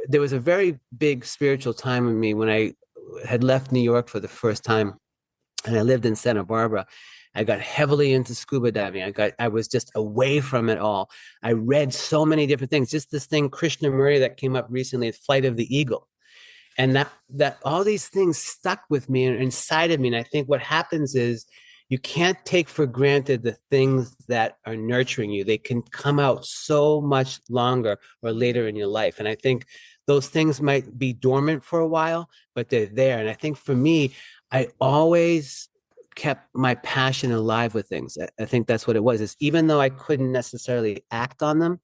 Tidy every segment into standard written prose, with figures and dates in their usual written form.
there was a very big spiritual time in me when I had left New York for the first time, and I lived in Santa Barbara. I got heavily into scuba diving. I was just away from it all. I read so many different things. Just this thing, Krishnamurti, that came up recently, Flight of the Eagle. And that all these things stuck with me and inside of me. And I think what happens is you can't take for granted the things that are nurturing you. They can come out so much longer or later in your life. And I think those things might be dormant for a while, but they're there. And I think for me, I always kept my passion alive with things. I think that's what it was. Is even though I couldn't necessarily act on them,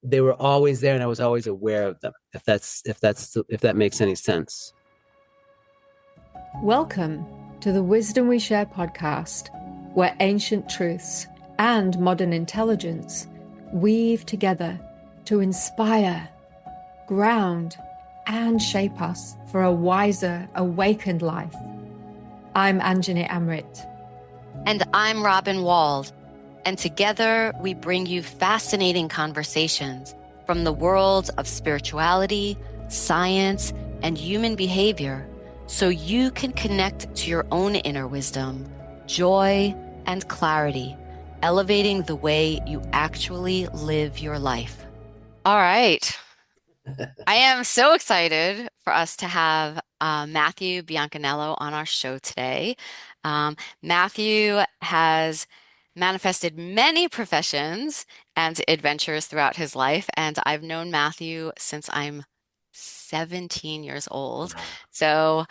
they were always there, and I was always aware of them. If that makes any sense. Welcome to the Wisdom We Share podcast, where ancient truths and modern intelligence weave together to inspire, ground, and shape us for a wiser, awakened life. I'm Anjani Amrit. And I'm Robin Wald. And together we bring you fascinating conversations from the worlds of spirituality, science, and human behavior, so you can connect to your own inner wisdom, joy, and clarity, elevating the way you actually live your life. All right. I am so excited for us to have Matthew Biancaniello on our show today. Matthew has manifested many professions and adventures throughout his life, and I've known Matthew since I'm 17 years old. So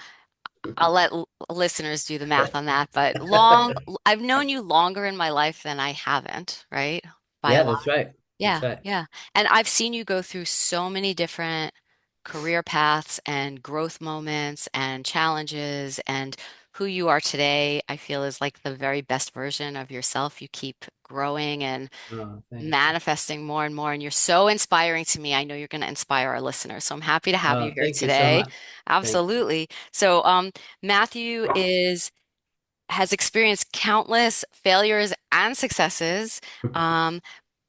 I'll let listeners do the math on that, but I've known you longer in my life than I haven't, right? By a Yeah, lot. that's right. Yeah, That's right. yeah. And I've seen you go through so many different career paths and growth moments and challenges, and who you are today, I feel is like the very best version of yourself. You keep growing and Oh, thank you. manifesting more and more, and you're so inspiring to me. I know you're going to inspire our listeners, so I'm happy to have you Oh, here thank you so today. much. Thank you. Absolutely. So, Matthew has experienced countless failures and successes. Um,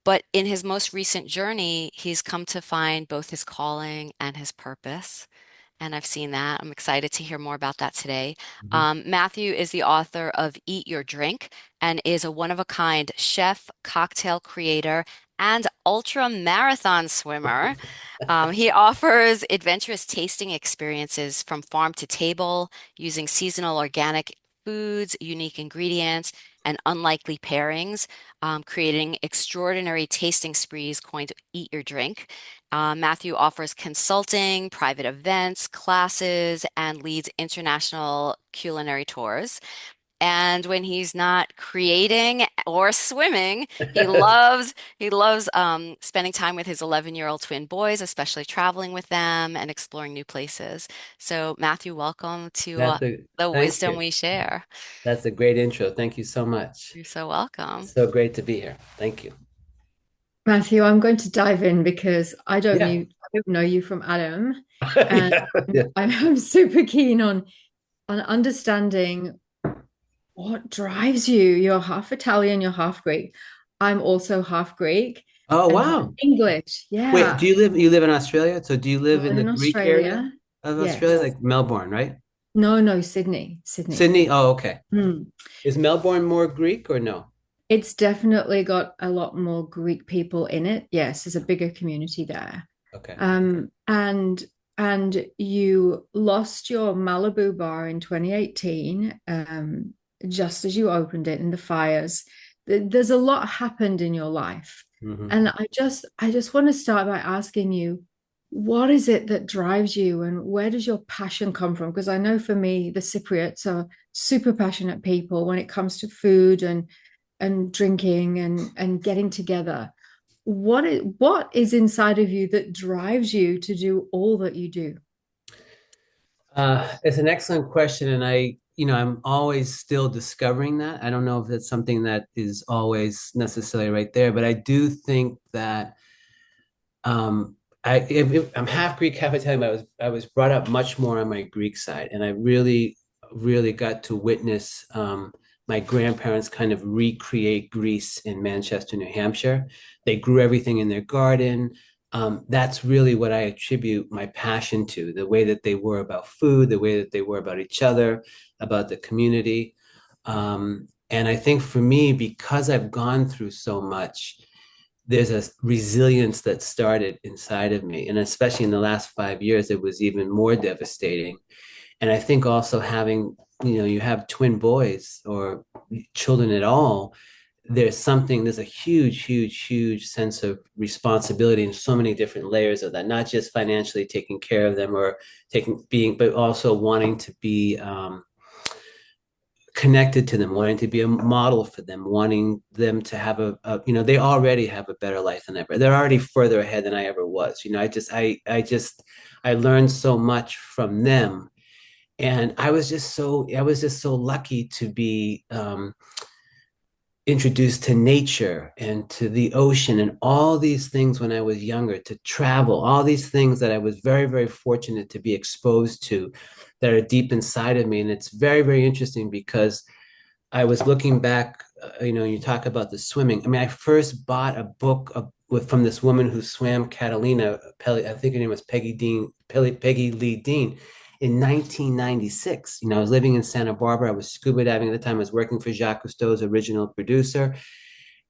but in his most recent journey, he's come to find both his calling and his purpose. And I've seen that. I'm excited to hear more about that today. Mhm. Matthew is the author of Eat Your Drink and is a one-of-a-kind chef, cocktail creator, and ultra marathon swimmer. He offers adventurous tasting experiences from farm to table using seasonal organic foods, unique ingredients, and unlikely pairings, creating extraordinary tasting sprees coined Eat Your Drink. Matthew offers consulting, private events, classes, and leads international culinary tours. And when he's not creating or swimming, he loves spending time with his 11-year-old twin boys, especially traveling with them and exploring new places. So, Matthew, welcome to That's a the Thank wisdom you. we share. That's a great intro. Thank you so much. You're so welcome. It's so great to be here. Thank you. Matthew, I'm going to dive in because Yeah. I don't know you from Adam, and Yeah. Yeah. I'm super keen on understanding what drives you. You're half Italian, you're half Greek. I'm also half Greek Oh, and half wow. English. Wait, Yeah. you live in Australia? So do you I live in live the in Greek area Australia. of Australia, Yes. like Melbourne, right? No, Sydney. Sydney. Sydney? Oh, okay. Hmm. Is Melbourne more Greek or no? It's definitely got a lot more Greek people in it. Yes, there's a bigger community there. Okay. And you lost your Malibu bar in 2018, just as you opened it in the fires. There's a lot happened in your life. Hmm. And I just want to start by asking you, what is it that drives you and where does your passion come from? Because I know for me, the Cypriots are super passionate people when it comes to food and drinking and getting together. What is inside of you that drives you to do all that you do? It's an excellent question, and I'm always still discovering that. I don't know if that's something that is always necessarily right there, but I do think that um, I'm half Greek, half Italian, but I was brought up much more on my Greek side, and I really, really got to witness my grandparents kind of recreate Greece in Manchester, New Hampshire. They grew everything in their garden. That's really what I attribute my passion to, the way that they were about food, the way that they were about each other, about the community. And I think for me, because I've gone through so much, there's a resilience that started inside of me. And especially in the last 5 years, it was even more devastating. And I think also having, you have twin boys or children at all, there's a huge sense of responsibility in so many different layers of that, not just financially taking care of them or but also wanting to be connected to them, wanting to be a model for them, wanting them to have they already have a better life than ever. They're already further ahead than I ever was. I learned so much from them. And I was just so lucky to be introduced to nature and to the ocean and all these things when I was younger, to travel, all these things that I was very, very fortunate to be exposed to that are deep inside of me. And it's very, very interesting because I was looking back, you talk about the swimming. I mean, I first bought a book from this woman who swam Catalina, I think her name was Peggy Lee Dean, in 1996. I was living in Santa Barbara. I was scuba diving at the time. I was working for Jacques Cousteau's original producer.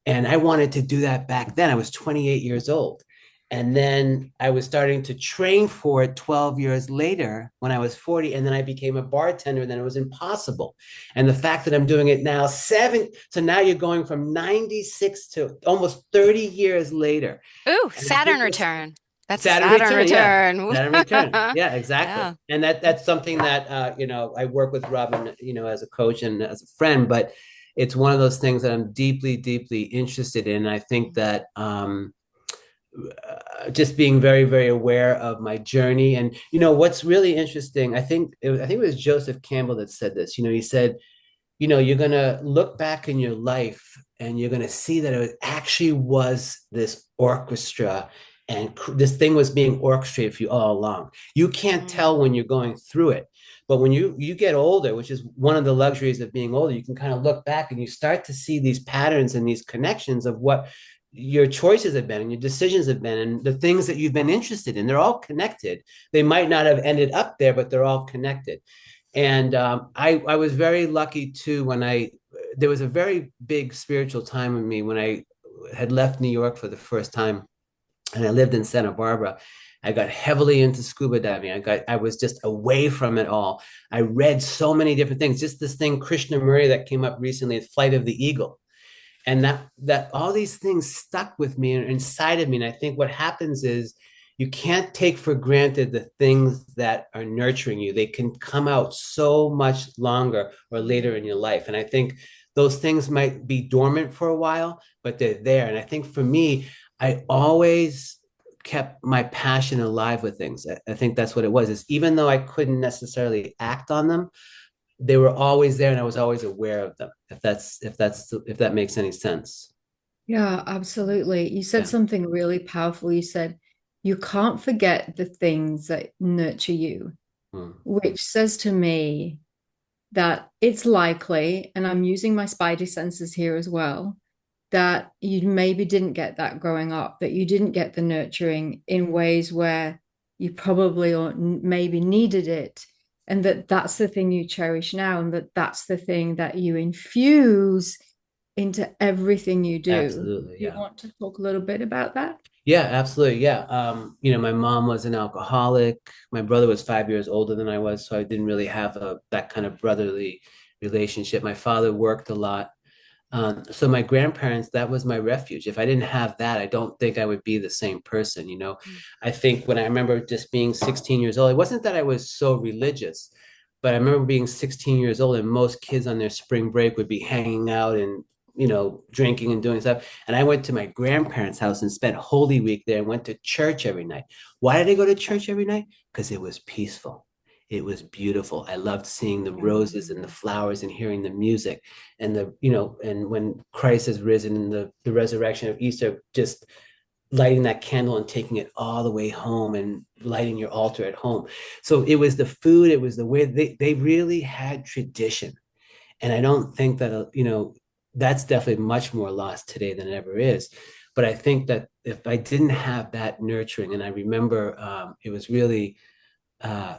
And I wanted to do that back then. I was 28 years old. And then I was starting to train for it 12 years later when I was 40. And then I became a bartender. And then it was impossible. And the fact that I'm doing it now, so now you're going from 96 to almost 30 years later. Ooh, Saturn return. That's Saturn return. Yeah. Saturn return. Yeah, exactly. Yeah. And that's something that I work with Robin, as a coach and as a friend, but it's one of those things that I'm deeply, deeply interested in. I think that just being very, very aware of my journey. And what's really interesting, I think it was Joseph Campbell that said this. He said, you're going to look back in your life and you're going to see that it actually was this orchestra. And this thing was being orchestrated for you all along. You can't tell when you're going through it. But when you get older, which is one of the luxuries of being older, you can kind of look back and you start to see these patterns and these connections of what your choices have been and your decisions have been and the things that you've been interested in. They're all connected. They might not have ended up there, but they're all connected. And I was very lucky too there was a very big spiritual time in me when I had left New York for the first time. And I lived in Santa Barbara. I got heavily into scuba diving. I was just away from it all. I read so many different things. Just this thing, Krishnamurti, that came up recently, Flight of the Eagle. And that all these things stuck with me and inside of me. And I think what happens is you can't take for granted the things that are nurturing you. They can come out so much longer or later in your life. And I think those things might be dormant for a while, but they're there. And I think for me, I always kept my passion alive with things. I think that's what it was, is even though I couldn't necessarily act on them, they were always there and I was always aware of them, if that makes any sense. Yeah, absolutely. You said something really powerful. You said, you can't forget the things that nurture you, which says to me that it's likely, and I'm using my spidey senses here as well, that you maybe didn't get that growing up, that you didn't get the nurturing in ways where you probably or maybe needed it, and that's the thing you cherish now, and that's the thing that you infuse into everything you do. Absolutely, yeah. You want to talk a little bit about that? Yeah, absolutely. Yeah. My mom was an alcoholic. My brother was 5 years older than I was, so I didn't really have that kind of brotherly relationship. My father worked a lot. So my grandparents, that was my refuge. If I didn't have that, I don't think I would be the same person. I think when I remember just being 16 years old, it wasn't that I was so religious, but I remember being 16 years old and most kids on their spring break would be hanging out and, drinking and doing stuff. And I went to my grandparents' house and spent Holy Week there and went to church every night. Why did I go to church every night? Because it was peaceful. It was beautiful. I loved seeing the roses and the flowers and hearing the music and and when Christ has risen and the resurrection of Easter, just lighting that candle and taking it all the way home and lighting your altar at home. So it was the food, it was the way they really had tradition. And I don't think that, that's definitely much more lost today than it ever is. But I think that if I didn't have that nurturing, and I remember it was really uh,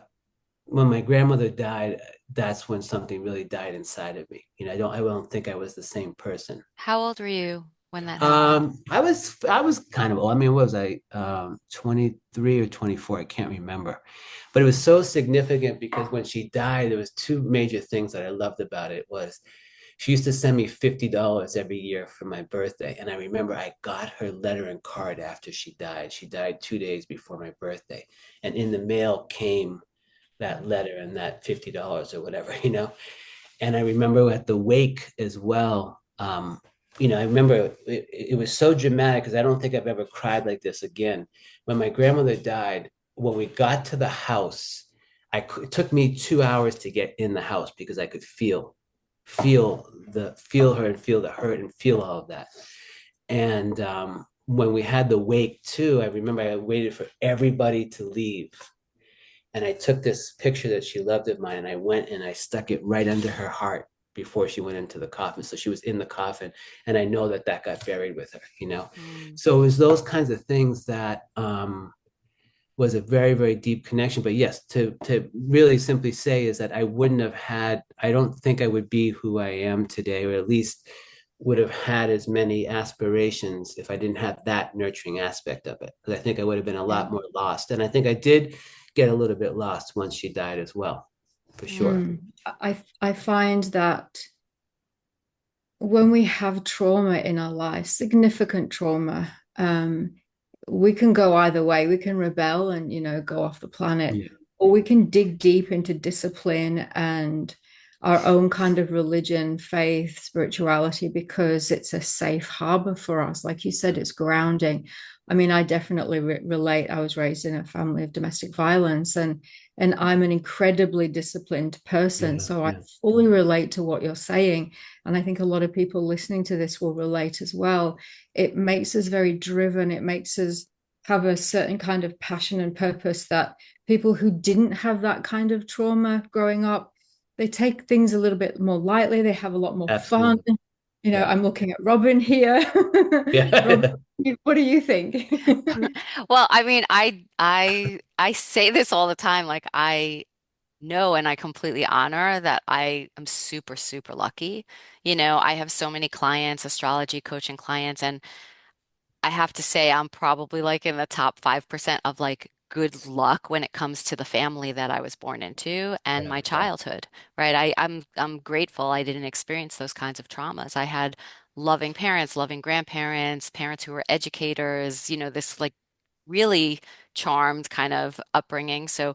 when my grandmother died, that's when something really died inside of me. I don't think I was the same person. How old were you when that happened? I was kind of old. I mean, what was I, 23 or 24? I can't remember. But it was so significant because when she died, there was two major things that I loved about it was she used to send me $50 every year for my birthday. And I remember I got her letter and card after she died. She died 2 days before my birthday. And in the mail came that letter and that $50 or whatever, And I remember at the wake as well. I remember it was so dramatic because I don't think I've ever cried like this again. When my grandmother died, when we got to the house, it took me 2 hours to get in the house because I could feel her and feel the hurt and feel all of that. And when we had the wake too, I remember I waited for everybody to leave. And I took this picture that she loved of mine and I went and I stuck it right under her heart before she went into the coffin. So she was in the coffin and I know that got buried with her. So it was those kinds of things that was a very, very deep connection. But yes, to really simply say is that I don't think I would be who I am today, or at least would have had as many aspirations if I didn't have that nurturing aspect of it. Because I think I would have been a lot more lost. And I think I did get a little bit lost once she died as well, for sure. I find that when we have trauma in our life, significant trauma, we can go either way. We can rebel and, go off the planet, or we can dig deep into discipline and our own kind of religion, faith, spirituality, because it's a safe harbor for us. Like you said, it's grounding. I mean, I definitely relate. I was raised in a family of domestic violence, and I'm an incredibly disciplined person. So I fully relate to what you're saying. And I think a lot of people listening to this will relate as well. It makes us very driven. It makes us have a certain kind of passion and purpose that people who didn't have that kind of trauma growing up, they take things a little bit more lightly. They have a lot more fun. I'm looking at Robin here. Robin, what do you think? Well, I mean, I say this all the time. Like I know and I completely honor that I am super, super lucky. I have so many clients, astrology coaching clients, and I have to say I'm probably like in the top 5% of like good luck when it comes to the family that I was born into and my childhood, right? I'm grateful I didn't experience those kinds of traumas. I had loving parents, loving grandparents, parents who were educators, this like really charmed kind of upbringing. So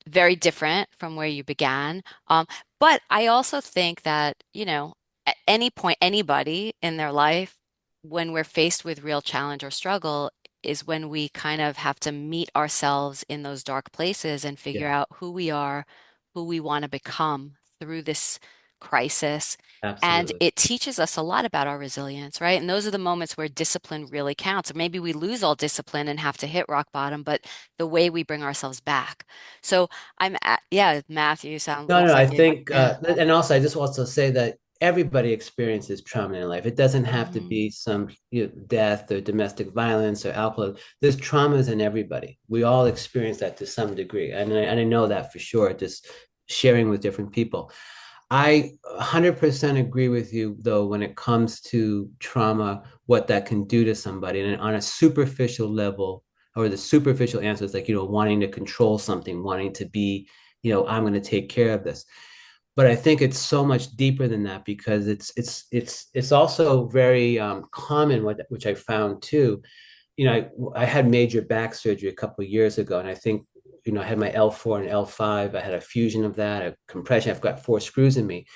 very different from where you began. But I also think that, at any point, anybody in their life, when we're faced with real challenge or struggle, is when we kind of have to meet ourselves in those dark places and figure out who we are, who we want to become through this crisis. And Absolutely. it teaches us a lot about our resilience, right? And those are the moments where discipline really counts. Or maybe we lose all discipline and have to hit rock bottom, but the way we bring ourselves back. So yeah, Matthew No, looks I like you. think, Yeah. and also I just also say that everybody experiences trauma in life. It doesn't have to Mhm. be some death or domestic violence or alcohol. There's traumas in everybody. We all experience that to some degree, and I know that for sure. Just sharing with different people. I 100% agree with you, though, when it comes to trauma, what that can do to somebody. And on a superficial level, or the superficial answer is like, wanting to control something, wanting to be, I'm going to take care of this. But I think it's so much deeper than that because it's also very common, which I found too. I had major back surgery a couple of years ago, and I think I had my L4 and L5. I had a fusion of that, a compression. I've got 4 screws in me.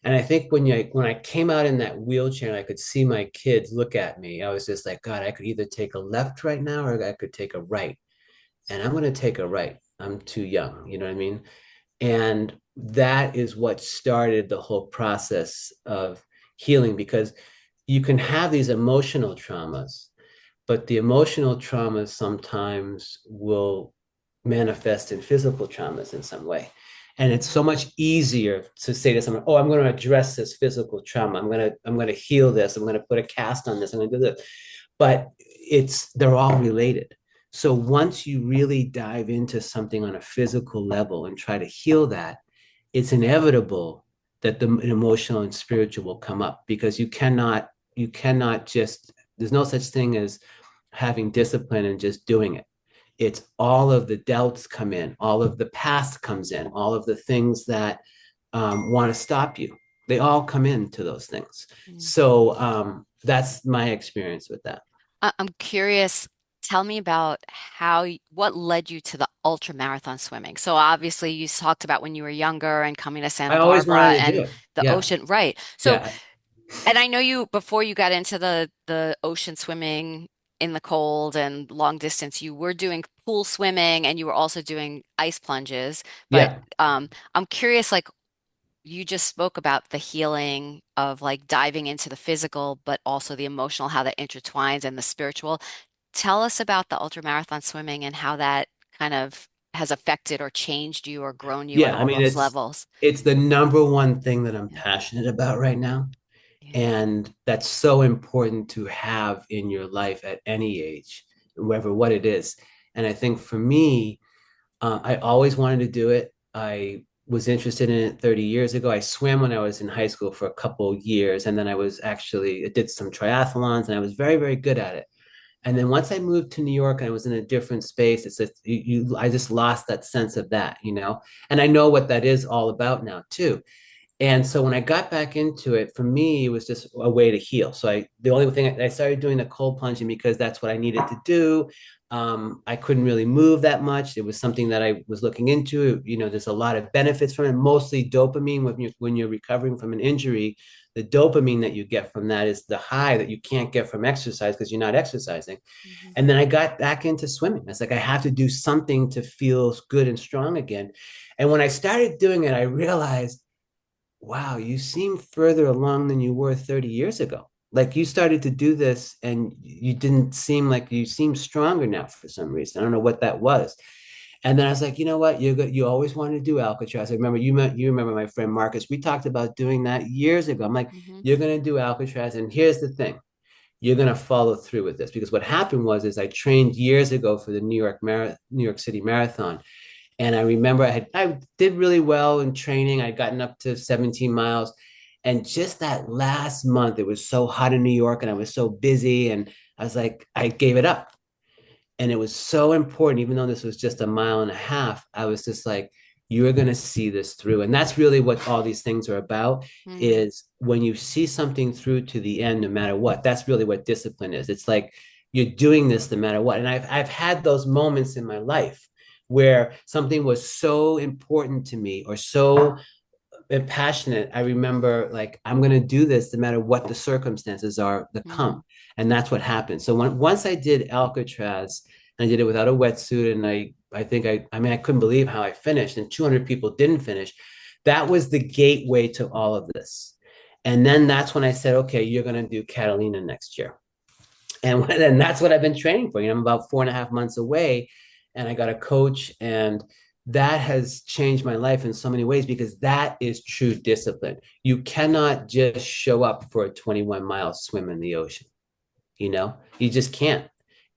And I think when I came out in that wheelchair and I could see my kids look at me, I was just like, God, I could either take a left right now or I could take a right. And I'm going to take a right. I'm too young. You know what I mean? And that is what started the whole process of healing because you can have these emotional traumas, but the emotional traumas sometimes will manifest in physical traumas in some way. And it's so much easier to say to someone, "Oh, I'm going to address this physical trauma. I'm going to heal this. I'm going to put a cast on this. I'm going to do this." but they're all related. So once you really dive into something on a physical level and try to heal that, it's inevitable that the emotional and spiritual will come up, because you cannot just, there's no such thing as having discipline and just doing it. It's all of the doubts come in, all of the past comes in, all of the things that want to stop you. They all come into those things. So that's my experience with that. I'm curious. Tell me about what led you to the ultra marathon swimming. So obviously you talked about when you were younger and coming to Santa I always Barbara wanted to do and it. the Yeah. ocean, right? So, Yeah. and I know you, before you got into the ocean swimming in the cold and long distance, you were doing pool swimming and you were also doing ice plunges. But Yeah. I'm curious, like, you just spoke about the healing of like diving into the physical, but also the emotional, how that intertwines, and the spiritual. Tell us about the ultramarathon swimming and how that kind of has affected or changed you or grown you on Yeah. I all mean, those levels. it's the number one thing that I'm Yeah. passionate about right now. Yeah. And that's so important to have in your life at any age, whatever what it is. And I think for me, I always wanted to do it. I was interested in it 30 years ago. I swam when I was in high school for a couple of years. And then I did some triathlons, and I was very, very good at it. And then once I moved to New York and I was in a different space, it's just, I just lost that sense of that, and I know what that is all about now too. And so when I got back into it, for me, it was just a way to heal. So the only thing I started doing the cold plunging because that's what I needed to do. I couldn't really move that much. It was something that I was looking into. There's a lot of benefits from it, mostly dopamine. When you're recovering from an injury, the dopamine that you get from that is the high that you can't get from exercise because you're not exercising. Mhm. And then I got back into swimming. It's like I have to do something to feel good and strong again. And when I started doing it, I realized, wow, you seem further along than you were 30 years ago. Like you started to do this and you didn't seem like you seem stronger now for some reason. I don't know what that was. And then I was like, you know what? You always wanted to do Alcatraz. I remember you remember my friend Marcus. We talked about doing that years ago. I'm like, Mhm. you're going to do Alcatraz. And here's the thing. You're going to follow through with this, because what happened is I trained years ago for the New York City Marathon. And I remember I did really well in training. I'd gotten up to 17 miles. And just that last month, it was so hot in New York and I was so busy. And I was like, I gave it up. And it was so important, even though this was just a mile and a half, I was just like, you are going to see this through. And that's really what all these things are about, Mhm. is when you see something through to the end, no matter what. That's really what discipline is. It's like you're doing this no matter what. And I've had those moments in my life where something was so important to me or so passionate. I remember, like, I'm going to do this no matter what the circumstances are that Mhm. come. And that's what happened. So once I did Alcatraz, and I did it without a wetsuit, and I mean, I couldn't believe how I finished, and 200 people didn't finish. That was the gateway to all of this. And then that's when I said, okay, you're going to do Catalina next year. And that's what I've been training for. I'm about 4.5 months away, and I got a coach, and that has changed my life in so many ways, because that is true discipline. You cannot just show up for a 21-mile swim in the ocean. You just can't.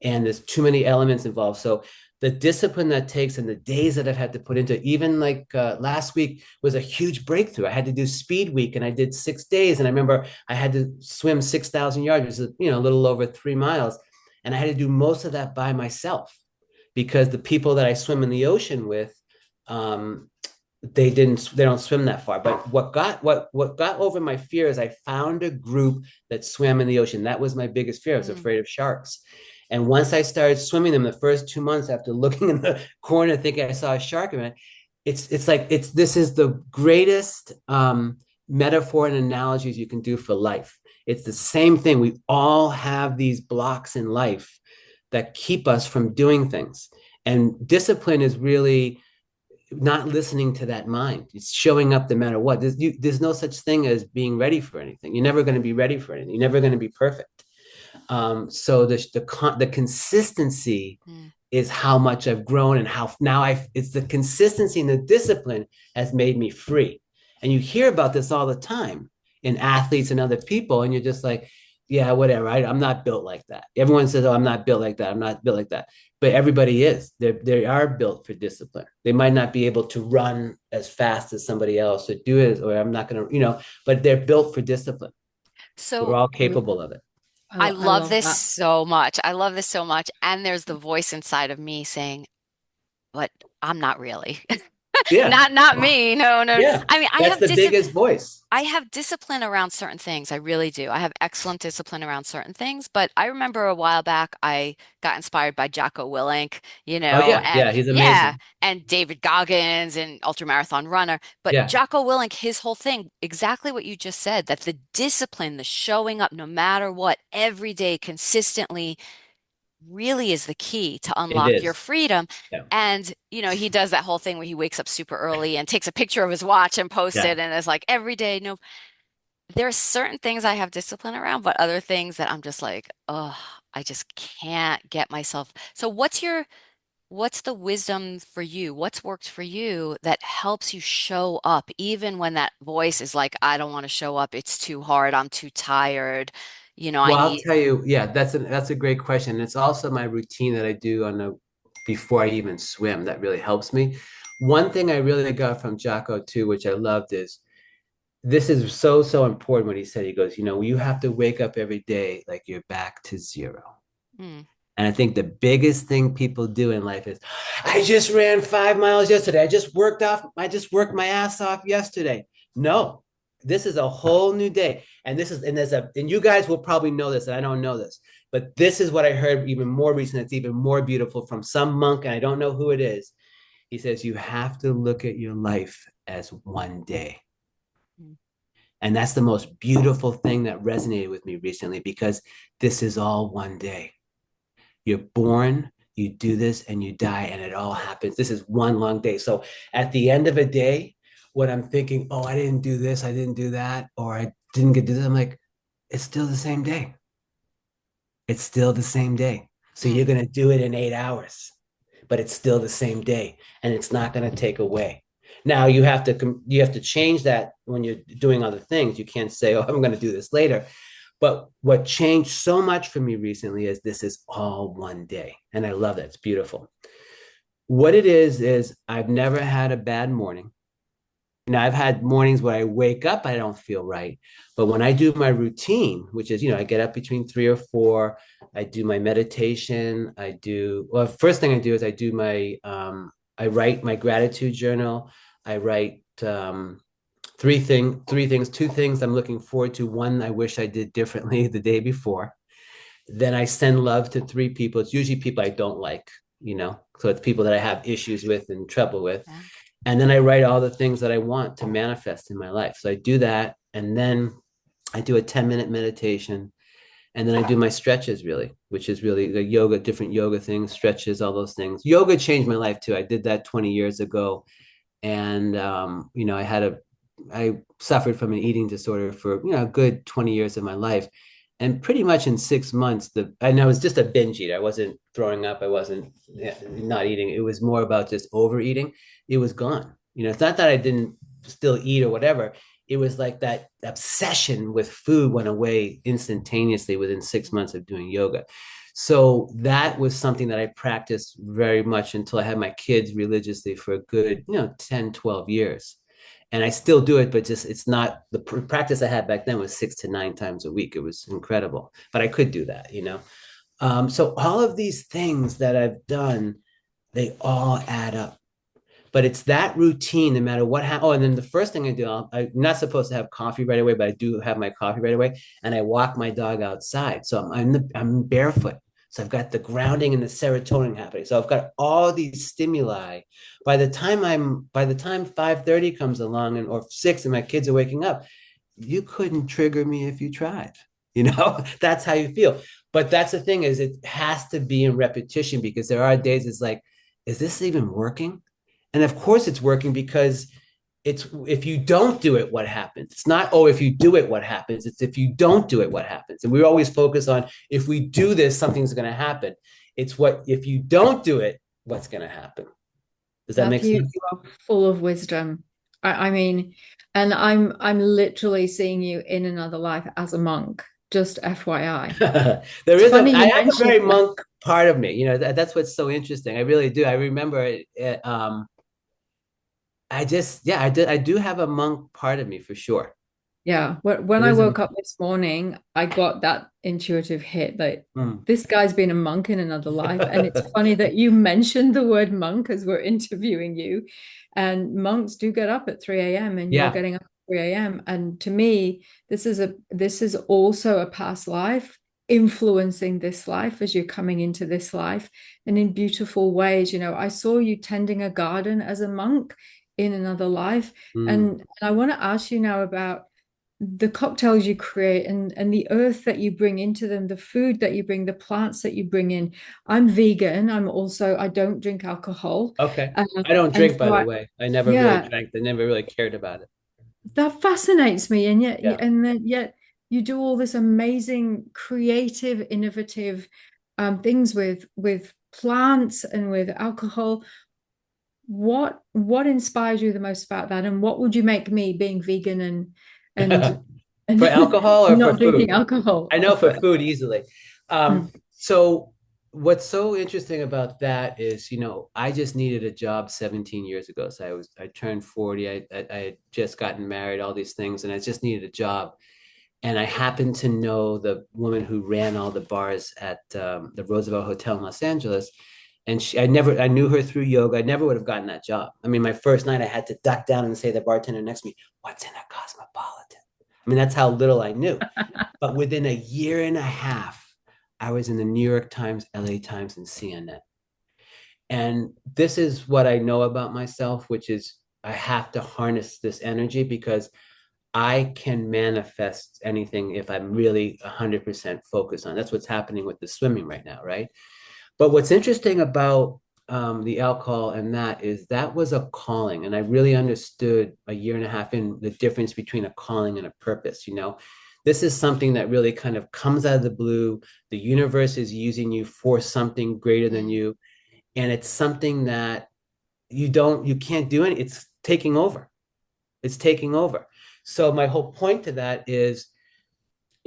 And there's too many elements involved. So the discipline that takes, and the days that I've had to put into it, even like last week was a huge breakthrough. I had to do speed week, and I did 6 days. And I remember I had to swim 6,000 yards, which is, a little over 3 miles. And I had to do most of that by myself, because the people that I swim in the ocean with, um, they don't swim that far. But what got over my fear is I found a group that swam in the ocean. That was my biggest fear. I was afraid of sharks. And once I started swimming them the first 2 months, after looking in the corner thinking I saw a shark, this is the greatest metaphor and analogies you can do for life. It's the same thing. We all have these blocks in life that keep us from doing things. And discipline is really not listening to that mind. It's showing up no matter what. There's no such thing as being ready for anything. You're never going to be ready for anything. You're never going to be perfect. So the consistency Mhm. is how much I've grown, and how now it's the consistency and the discipline has made me free. And you hear about this all the time in athletes and other people, and you're just like, yeah, whatever. I'm not built like that. Everyone says, oh, I'm not built like that. I'm not built like that. But everybody is. They are built for discipline. They might not be able to run as fast as somebody else or do it, or I'm not going to, but they're built for discipline. We're So all capable of it. I I love love this that. so much. I love this so much. And there's the voice inside of me saying, but I'm not really. Yeah. Not me. No, no. Yeah. I mean, That's the biggest voice. I have discipline around certain things. I really do. I have excellent discipline around certain things. But I remember a while back, I got inspired by Jocko Willink, Oh, yeah. and Yeah. He's yeah, amazing. and David Goggins and ultramarathon runner. But Yeah. Jocko Willink, his whole thing, exactly what you just said, that the discipline, the showing up no matter what, every day, consistently, really is the key to It unlock your is. freedom. Yeah. And, he does that whole thing where he wakes up super early and takes a picture of his watch and posts Yeah. it. And it's like every day, no, there are certain things I have discipline around, but other things that I'm just like, oh, I just can't get myself. So what's the wisdom for you? What's worked for you that helps you show up even when that voice is like, I don't want to show up. It's too hard. I'm too tired. I Well, I'll need. tell you, yeah, that's a great question. It's also my routine that I do before I even swim that really helps me. One thing I really got from Jocko too, which I loved, is this is so important what he said. He goes, you have to wake up every day like you're back to zero. Mm, And I think the biggest thing people do in life is, I just ran 5 miles yesterday. I just worked my ass off yesterday. No, this is a whole new day. And you guys will probably know this, and I don't know this, but this is what I heard even more recent. It's even more beautiful from some monk, and I don't know who it is. He says, you have to look at your life as one day. mm, And that's the most beautiful thing that resonated with me recently, because this is all one day. You're born, you do this, and you die, and it all happens. This is one long day. So at the end of a day, when I'm thinking, oh, I didn't do this, I didn't do that, or I didn't get to this, I'm like, it's still the same day. It's still the same day. So mm. you're going to do it in 8 hours, but it's still the same day, and it's not going to take away. Now you have to change that when you're doing other things. You can't say, oh, I'm going to do this later. But what changed so much for me recently is this is all one day. And I love it. It's beautiful. What it is I've never had a bad morning. I've had mornings where I wake up, I don't feel right. But when I do my routine, which is, I get up between 3 or 4, I do my meditation. First thing I do is I write my gratitude journal. I write three things, two things I'm looking forward to. One, I wish I did differently the day before. Then I send love to 3 people. It's usually people I don't like, so it's people that I have issues with and trouble with. Yeah. And then I write all the things that I want to manifest in my life. So I do that. And then I do a 10-minute meditation. And then I do my stretches, really, which is really the yoga, different yoga things, stretches, all those things. Yoga changed my life too. I did that 20 years ago. And, I suffered from an eating disorder for, a good 20 years of my life. And pretty much in 6 months, and I was just a binge eater. I wasn't throwing up. I wasn't not eating. It was more about just overeating. It was gone. It's not that I didn't still eat or whatever. It was like that obsession with food went away instantaneously within 6 months of doing yoga. So that was something that I practiced very much until I had my kids religiously for a good, 10, 12 years. And I still do it, but just it's not the practice I had back then was 6 to 9 times a week. It was incredible, but I could do that. So all of these things that I've done, they all add up. But it's that routine, no matter what happens. Oh, and then the first thing I do, I'm not supposed to have coffee right away, but I do have my coffee right away, and I walk my dog outside. So I'm barefoot. So I've got the grounding and the serotonin happening. So I've got all these stimuli. By the time 5:30 comes along or 6 and my kids are waking up, you couldn't trigger me if you tried. That's how you feel. But that's the thing, is it has to be in repetition, because there are days it's like, is this even working? And of course it's working, because it's if you don't do it, what happens? It's not, oh, if you do it, what happens? It's if you don't do it, what happens? And we always focus on, if we do this, something's going to happen. It's if you don't do it, what's going to happen? Does that make Matthew, sense? you are full of wisdom. I mean, and I'm literally seeing you in another life as a monk, just FYI. There It's is funny I you have a mentioned very that. monk part of me, you know, that's what's so interesting. I really do. I remember I do have a monk part of me for sure. Yeah, when There I is a woke up this morning, I got that intuitive hit that mm. this guy's been a monk in another life. And it's funny that you mentioned the word monk as we're interviewing you. And monks do get up at 3 a.m. and you're Yeah. getting up at 3 a.m. And to me, this is also a past life influencing this life as you're coming into this life and in beautiful ways. You know, I saw you tending a garden as a monk in another life. Mm. And I want to ask you now about the cocktails you create and the earth that you bring into them, the food that you bring, the plants that you bring in. I'm vegan. I don't drink alcohol. Okay. Um, I don't and drink, by so the I, way. I never really yeah, drank. I never really cared about it. that fascinates me. Yeah. Yet you do all this amazing, creative, innovative things with plants and with alcohol. What inspires you the most about that? And what would you make me being vegan and For and alcohol or for not drinking food? alcohol I know for offer? food easily. So what's so interesting about that is, you know, I just needed a job 17 years ago. So I turned 40. I had just gotten married, all these things, and I just needed a job. And I happened to know the woman who ran all the bars at the Roosevelt Hotel in Los Angeles. And I knew her through yoga. I never would have gotten that job. I mean, my first night I had to duck down and say to the bartender next to me, "What's in a Cosmopolitan?" I mean, that's how little I knew. But within a year and a half, I was in the New York Times, LA Times, and CNN. And this is what I know about myself, which is I have to harness this energy because I can manifest anything if I'm really 100% focused on. That's what's happening with the swimming right now, right? But what's interesting about the alcohol and that is that was a calling. And I really understood a year and a half in the difference between a calling and a purpose. You know, this is something that really kind of comes out of the blue. The universe is using you for something greater than you. And it's something that you can't do any, it's taking over. It's taking over. So my whole point to that is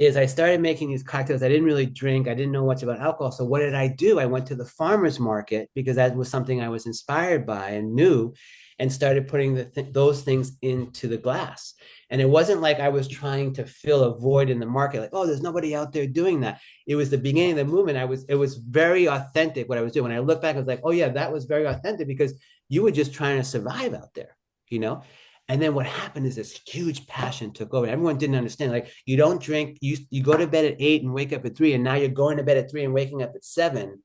I started making these cocktails. I didn't really drink. I didn't know much about alcohol. So what did I do? I went to the farmer's market because that was something I was inspired by and knew, and started putting those things into the glass. And it wasn't like I was trying to fill a void in the market, like, oh, there's nobody out there doing that. It was the beginning of the movement. It was very authentic what I was doing. When I look back, I was like, oh yeah, that was very authentic because you were just trying to survive out there, you know? And then what happened is this huge passion took over. Everyone didn't understand. Like, you don't drink, you go to bed at 8 and wake up at 3, and now you're going to bed at 3 and waking up at 7.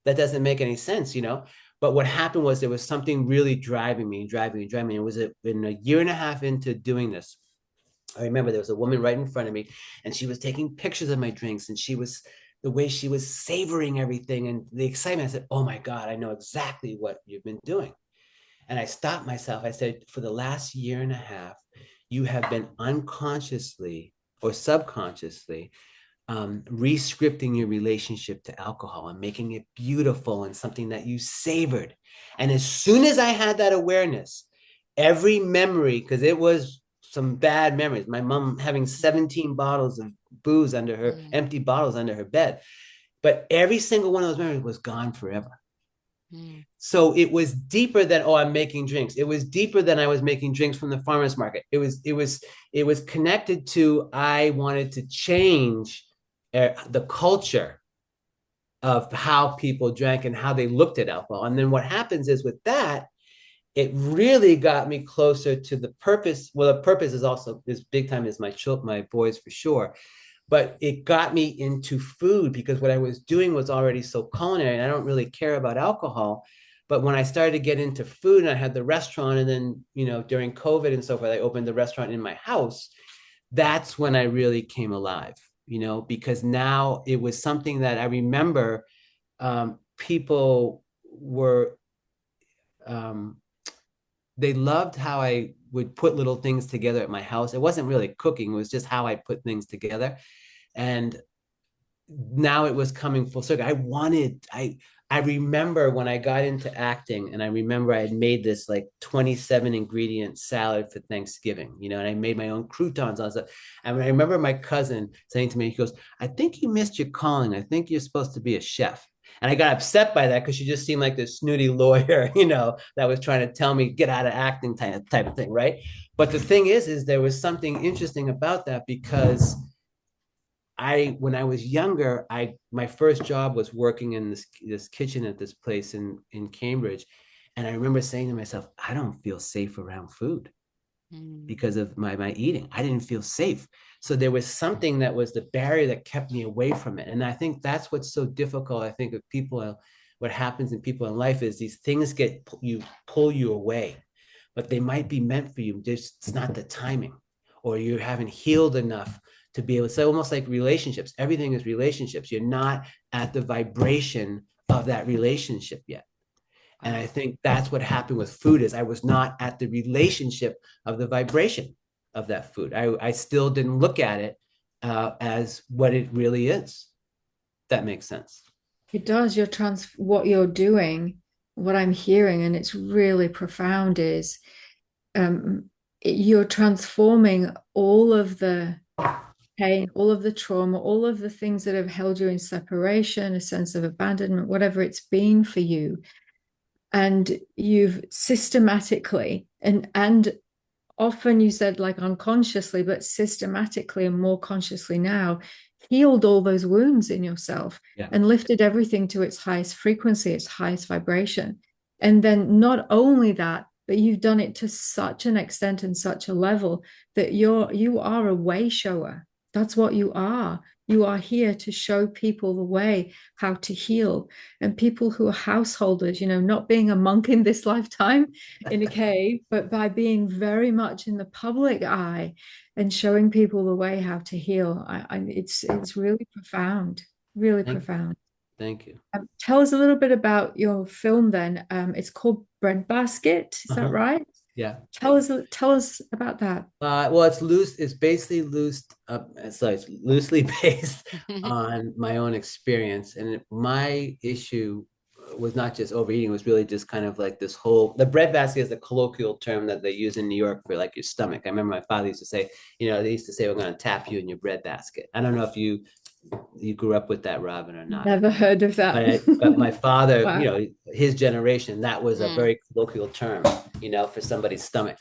That doesn't make any sense, you know? But what happened was there was something really driving me. It was in a year and a half into doing this. I remember there was a woman right in front of me, and she was taking pictures of my drinks, and the way she was savoring everything and the excitement. I said, oh my God, I know exactly what you've been doing. And I stopped myself. I said, for the last year and a half, you have been unconsciously or subconsciously rescripting your relationship to alcohol and making it beautiful and something that you savored. And as soon as I had that awareness, every memory, because it was some bad memories, my mom having 17 bottles of booze under her, empty bottles under her bed, but every single one of those memories was gone forever. So it was deeper than, oh, I'm making drinks. It was deeper than I was making drinks from the farmer's market. It was connected to, I wanted to change the culture of how people drank and how they looked at alcohol. And then what happens is with that, it really got me closer to the purpose. Well, the purpose is also is big time is my boys for sure. But it got me into food because what I was doing was already so culinary, and I don't really care about alcohol. But when I started to get into food and I had the restaurant, and then, you know, during COVID and so forth, I opened the restaurant in my house. That's when I really came alive, you know, because now it was something that I remember people were, they loved how I would put little things together at my house. It wasn't really cooking, it was just how I put things together. And now it was coming full circle. I remember when I got into acting, and I remember I had made this like 27 ingredient salad for Thanksgiving, you know, and I made my own croutons on stuff. And I remember my cousin saying to me, he goes, I think you missed your calling. I think you're supposed to be a chef. And I got upset by that because she just seemed like this snooty lawyer, you know, that was trying to tell me get out of acting type of thing, right? But the thing is there was something interesting about that because when I was younger, my first job was working in this kitchen at this place in Cambridge, and I remember saying to myself, I don't feel safe around food because of my eating. I didn't feel safe. So there was something that was the barrier that kept me away from it. And I think that's what's so difficult. I think of people, what happens in people in life is these things pull you away, but they might be meant for you. It's not the timing, or you haven't healed enough to be able to say, almost like relationships. Everything is relationships. You're not at the vibration of that relationship yet. And I think that's what happened with food is I was not at the relationship of the vibration of that food. I still didn't look at it as what it really is. That makes sense. It does. What you're doing, what I'm hearing, and it's really profound, is you're transforming all of the pain, all of the trauma, all of the things that have held you in separation, a sense of abandonment, whatever it's been for you. And you've systematically and often you said like unconsciously, but systematically and more consciously now, healed all those wounds in yourself and lifted everything to its highest frequency, its highest vibration. And then not only that, but you've done it to such an extent and such a level that you are a way shower. That's what you are. You are here to show people the way how to heal. And people who are householders, you know, not being a monk in this lifetime in a cave, but by being very much in the public eye and showing people the way how to heal. It's really profound, really profound. Thank you. Tell us a little bit about your film then. It's called Breadbasket. Is that right? Yeah. Tell us about that. Well, it's loose. It's basically loose. So it's loosely based on my own experience. And my issue was not just overeating. It was really just kind of like the breadbasket is the colloquial term that they use in New York for like your stomach. I remember my father used to say, you know, they used to say, we're going to tap you in your breadbasket. I don't know if you grew up with that, Robin, or not. Never heard of that. But my father, Wow. you know, his generation, that was a very colloquial term, you know, for somebody's stomach.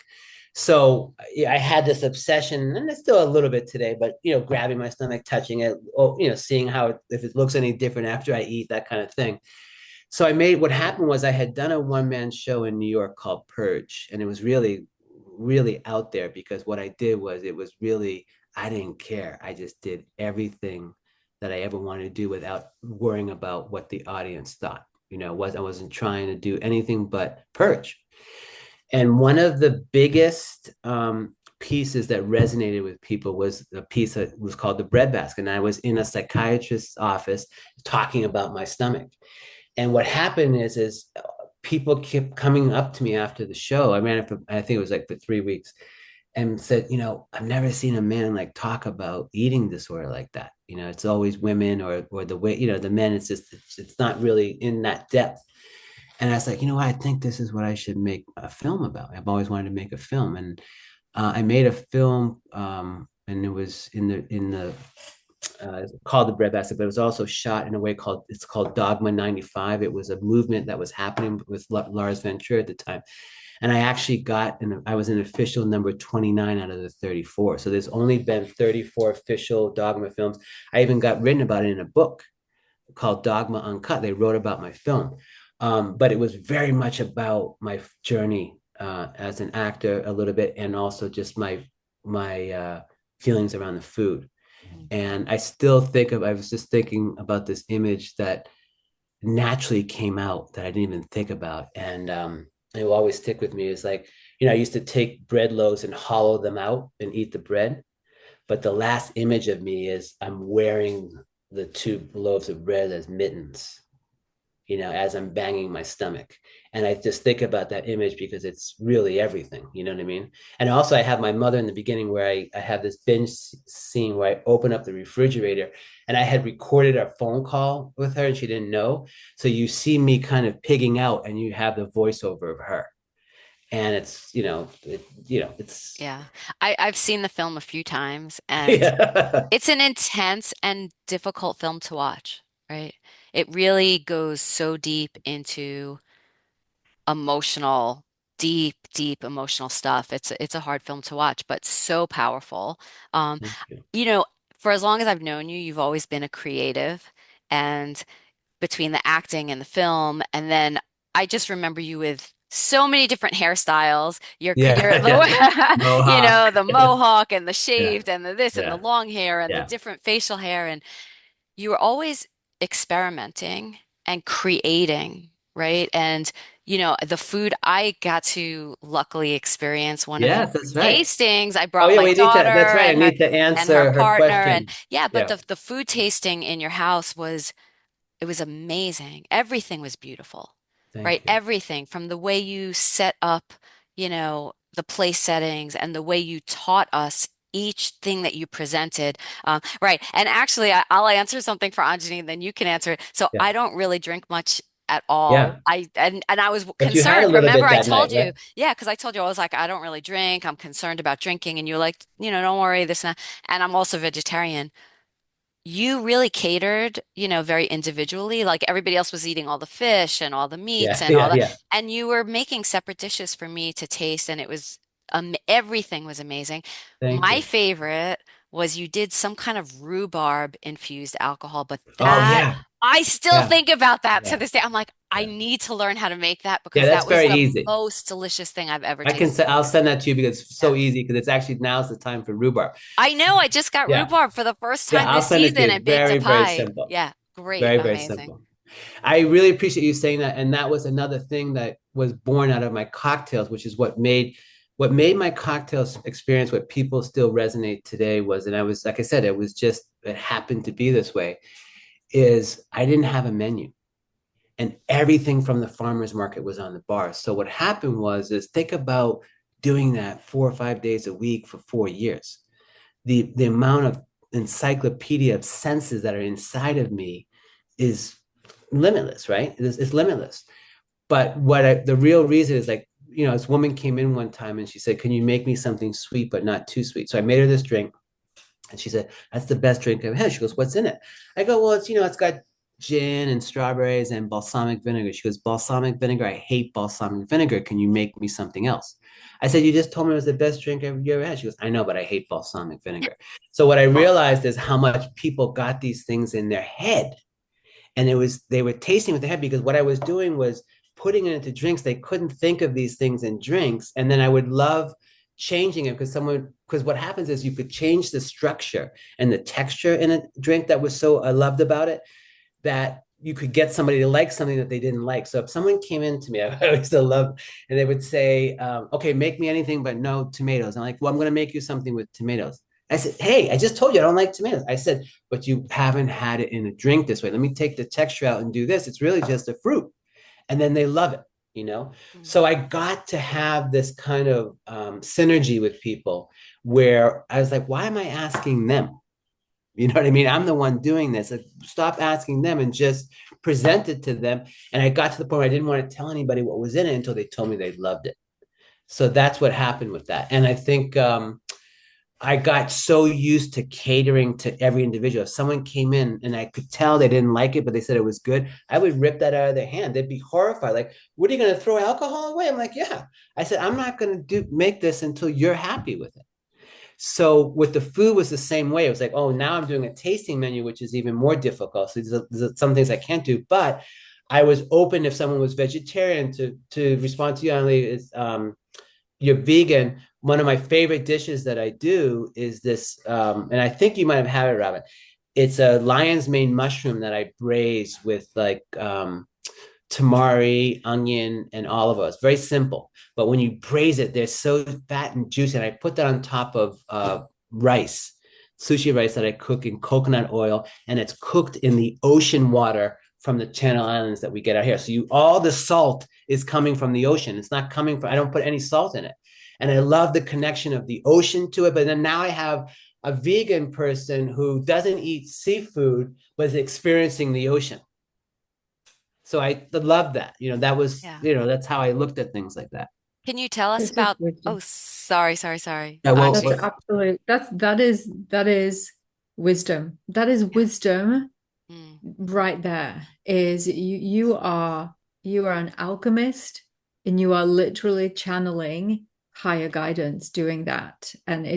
So I had this obsession, and it's still a little bit today, but, you know, grabbing my stomach, touching it, or, you know, seeing if it looks any different after I eat, that kind of thing. So what happened was I had done a one-man show in New York called Purge, and it was really, really out there because what I did was I didn't care. I just did everything that I ever wanted to do without worrying about what the audience thought. You know, I wasn't trying to do anything but purge. And one of the biggest pieces that resonated with people was a piece that was called The Breadbasket. And I was in a psychiatrist's office talking about my stomach. And what happened is people kept coming up to me after the show. I ran it I think it was like for 3 weeks, and said, you know, I've never seen a man like talk about eating disorder like that. You know, it's always women or the way, you know, the men, it's not really in that depth. And I was like, you know what, I think this is what I should make a film about. I've always wanted to make a film. And I made a film, and it was called The Breadbasket, but it was also shot in a way it's called Dogma 95. It was a movement that was happening with Lars von Trier at the time. And I actually I was an official number 29 out of the 34. So there's only been 34 official Dogma films. I even got written about it in a book called Dogma Uncut. They wrote about my film. But it was very much about my journey as an actor a little bit, and also just my feelings around the food. And I was just thinking about this image that naturally came out that I didn't even think about. And it will always stick with me. Is like, you know, I used to take bread loaves and hollow them out and eat the bread. But the last image of me is I'm wearing the 2 loaves of bread as mittens. as I'm banging my stomach. And I just think about that image because it's really everything, you know what I mean? And also I have my mother in the beginning where I have this binge scene where I open up the refrigerator, and I had recorded a phone call with her and she didn't know. So you see me kind of pigging out and you have the voiceover of her. And it's, it's, Yeah. I've seen the film a few times, and yeah. it's an intense and difficult film to watch, right? It really goes so deep into emotional, deep, deep emotional stuff. It's a hard film to watch, but so powerful. Um, Thank you. you know, for as long as I've known you, you've always been a creative, and between the acting and the film, and then I just remember you with so many different hairstyles. You're Yeah. Yeah. Mohawk. the mohawk and the Yeah. shaved and the this and the Yeah. long hair and the Yeah. different facial hair, and you were always experimenting and creating, right? And the food I got to luckily experience one of your Yes, that's right. tastings. I Oh brought yeah, my we need to. daughter That's right. I need to and her answer her partner, and question. yeah, but Yeah. the food tasting in your house was it was amazing. Everything was beautiful, right? Thank you. Everything from the way you set up, the place settings and the way you taught us each thing that you presented. Right. And actually, I'll answer something for Anjani, and then you can answer it. So Yeah. I don't really drink much at all. Yeah. And I was But you had a concerned. little Remember, bit I that told night, you, right? yeah, because I told you I was like, I don't really drink. I'm concerned about drinking, and you're like, don't worry, this and that. And I'm also vegetarian. You really catered, very individually. Like everybody else was eating all the fish and all the meats Yeah. and all Yeah. that. Yeah. And you were making separate dishes for me to taste, and it was everything was amazing. Thank My you. favorite was you did some kind of rhubarb infused alcohol, but Oh that yeah. I still Yeah. think about that to Yeah. this day. I'm like, I Yeah. need to learn how to make that Yeah. because That's that was very the easy. most delicious thing I've ever I can say tasted. I'll send that to you because it's Yeah. so easy because it's actually now's the time for rhubarb. I know I just got Yeah. rhubarb for the first Yeah. time I'll this send it to season you. and baked a Very, very pie. simple. Yeah, great, Very, very amazing. simple. I really appreciate you saying that. And that was another thing that was born out of my cocktails, which is what made my cocktails experience what people still resonate today was, and I was, like I said, it happened to be this way, is I didn't have a menu. And everything from the farmer's market was on the bar. So what happened is think about doing that 4 or 5 days a week for 4 years. The amount of encyclopedia of senses that are inside of me is limitless, right? It's limitless. But the real reason is like, this woman came in one time and she said, "Can you make me something sweet but not too sweet?" So I made her this drink, and she said, "That's the best drink I've had." She goes, "What's in it?" I go, "Well, it's got gin and strawberries and balsamic vinegar." She goes, "Balsamic vinegar? I hate balsamic vinegar. Can you make me something else?" I said, "You just told me it was the best drink you ever had." She goes, "I know, but I hate balsamic vinegar." So what I realized is how much people got these things in their head, and they were tasting with their head, because what I was doing was putting it into drinks. They couldn't think of these things in drinks, and then I would love changing it because what happens is you could change the structure and the texture in a drink. That was so I loved about it, that you could get somebody to like something that they didn't like. So if someone came in to me, I always still love, and they would say, "Okay, make me anything but no tomatoes." I'm like, "Well, I'm going to make you something with tomatoes." I said, "Hey, I just told you I don't like tomatoes." I said, "But you haven't had it in a drink this way. Let me take the texture out and do this. It's really just a fruit." And then they love it. Mm. So I got to have this kind of synergy with people where I was like, why am I asking them? You know what I mean? I'm the one doing this. Like, stop asking them and just present it to them. And I got to the point where I didn't want to tell anybody what was in it until they told me they loved it. So that's what happened with that. And I think I got so used to catering to every individual. If someone came in and I could tell they didn't like it, but they said it was good, I would rip that out of their hand. They'd be horrified. Like, "What are you going to throw alcohol away?" I'm like, "Yeah." I said, "I'm not going to make this until you're happy with it." So with the food was the same way. It was like, oh, now I'm doing a tasting menu, which is even more difficult. So there's some things I can't do, but I was open if someone was vegetarian to respond to you, Emily, is you're vegan. One of my favorite dishes that I do is this, and I think you might have had it, Robin. It's a lion's mane mushroom that I braise with like tamari, onion, and olive oil. It's very simple, but when you braise it, they're so fat and juicy. And I put that on top of rice, sushi rice that I cook in coconut oil, and it's cooked in the ocean water from the Channel Islands that we get out here. So all the salt is coming from the ocean. It's not coming from, I don't put any salt in it. And I love the connection of the ocean to it. But then now I have a vegan person who doesn't eat seafood, but is experiencing the ocean. So I love that. That was, that's how I looked at things like that. Can you tell us This is about, wisdom. oh, sorry. Yeah, well, That's absolutely, that is wisdom. That is wisdom right there. Is you are an alchemist, and you are literally channeling higher guidance doing that. And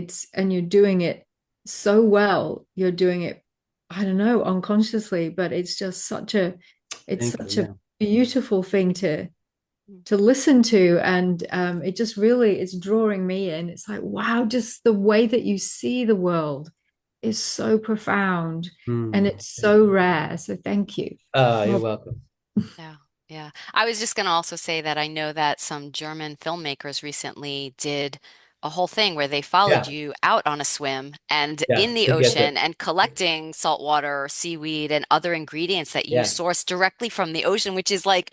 you're doing it so well. You're doing it, I don't know, unconsciously, but it's just such a beautiful thing to listen to. And it just really is drawing me in. It's like, wow, just the way that you see the world is so profound, and it's so rare. So thank you. You're welcome. Yeah. I was just going to also say that I know that some German filmmakers recently did a whole thing where they followed you out on a swim and in the ocean and collecting saltwater, seaweed, and other ingredients that you source directly from the ocean, which is like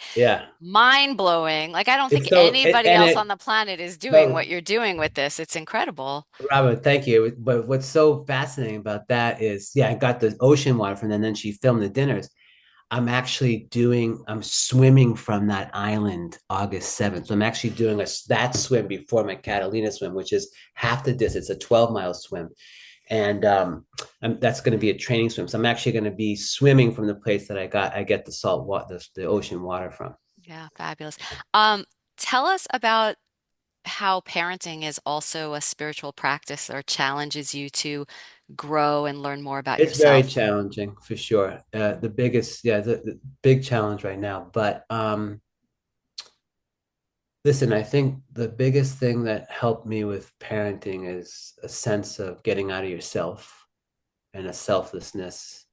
mind-blowing. Like, I don't think anybody else on the planet is doing what you're doing with this. It's incredible. Robert, thank you. But what's so fascinating about that is, I got the ocean water from them, and then she filmed the dinners. I'm swimming from that island August 7th. So I'm actually doing that swim before my Catalina swim, which is half the distance, a 12-mile swim. And that's going to be a training swim. So I'm actually going to be swimming from the place that I get the salt water, the ocean water from. Yeah, fabulous. Tell us about how parenting is also a spiritual practice or challenges you to grow and learn more about yourself. It's very challenging, for sure. The big challenge right now. But listen, I think the biggest thing that helped me with parenting is a sense of getting out of yourself and a selflessness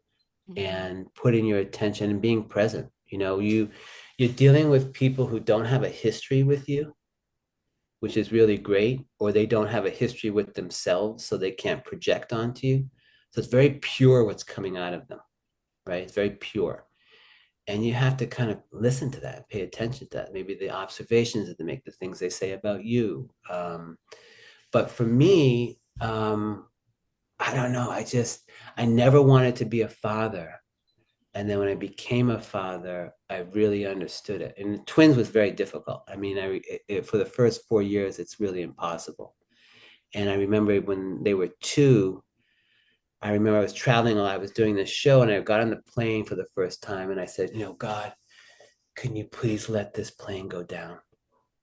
and putting your attention and being present. You're dealing with people who don't have a history with you, which is really great, or they don't have a history with themselves, so they can't project onto you. So it's very pure what's coming out of them, right? It's very pure. And you have to kind of listen to that, pay attention to that, maybe the observations that they make, the things they say about you. But for me, I don't know. I never wanted to be a father. And then when I became a father, I really understood it. And twins was very difficult. I mean, for the first 4 years, it's really impossible. And I remember when they were 2, I remember I was traveling while I was doing this show, and I got on the plane for the first time, and I said, God, can you please let this plane go down?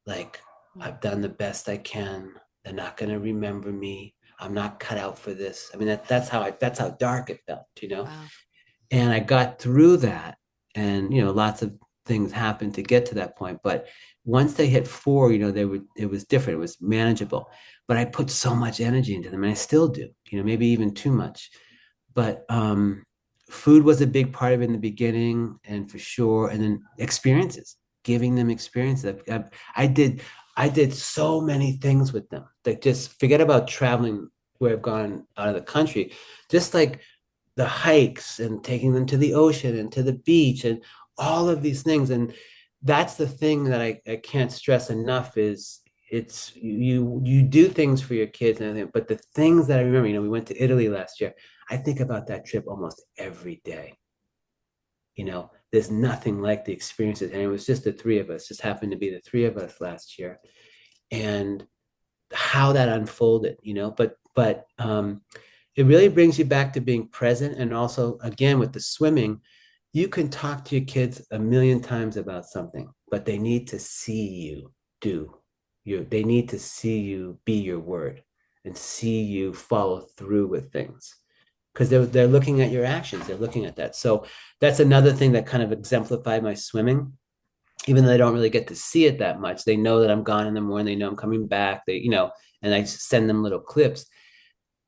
Like, I've done the best I can. They're not going to remember me. I'm not cut out for this. I mean, that's how dark it felt, Wow. And I got through that, and, lots of things happened to get to that point. But once they hit 4, it was different. It was manageable. But I put so much energy into them, and I still do, maybe even too much. But food was a big part of it in the beginning, and for sure. And then experiences, giving them experiences. I did so many things with them. Like, just forget about traveling where I've gone out of the country, just like the hikes and taking them to the ocean and to the beach and all of these things. And that's the thing that I can't stress enough is it's you do things for your kids and everything, but the things that I remember, we went to Italy last year. I think about that trip almost every day. There's nothing like the experiences. And it was just the 3 of us, just happened to be the 3 of us last year. And how that unfolded, but it really brings you back to being present. And also, again, with the swimming, you can talk to your kids a million times about something, but they need to see you they need to see you be your word and see you follow through with things, because they're looking at your actions. They're looking at that. So that's another thing that kind of exemplified my swimming. Even though they don't really get to see it that much, they know that I'm gone in the morning. They know I'm coming back. And I send them little clips.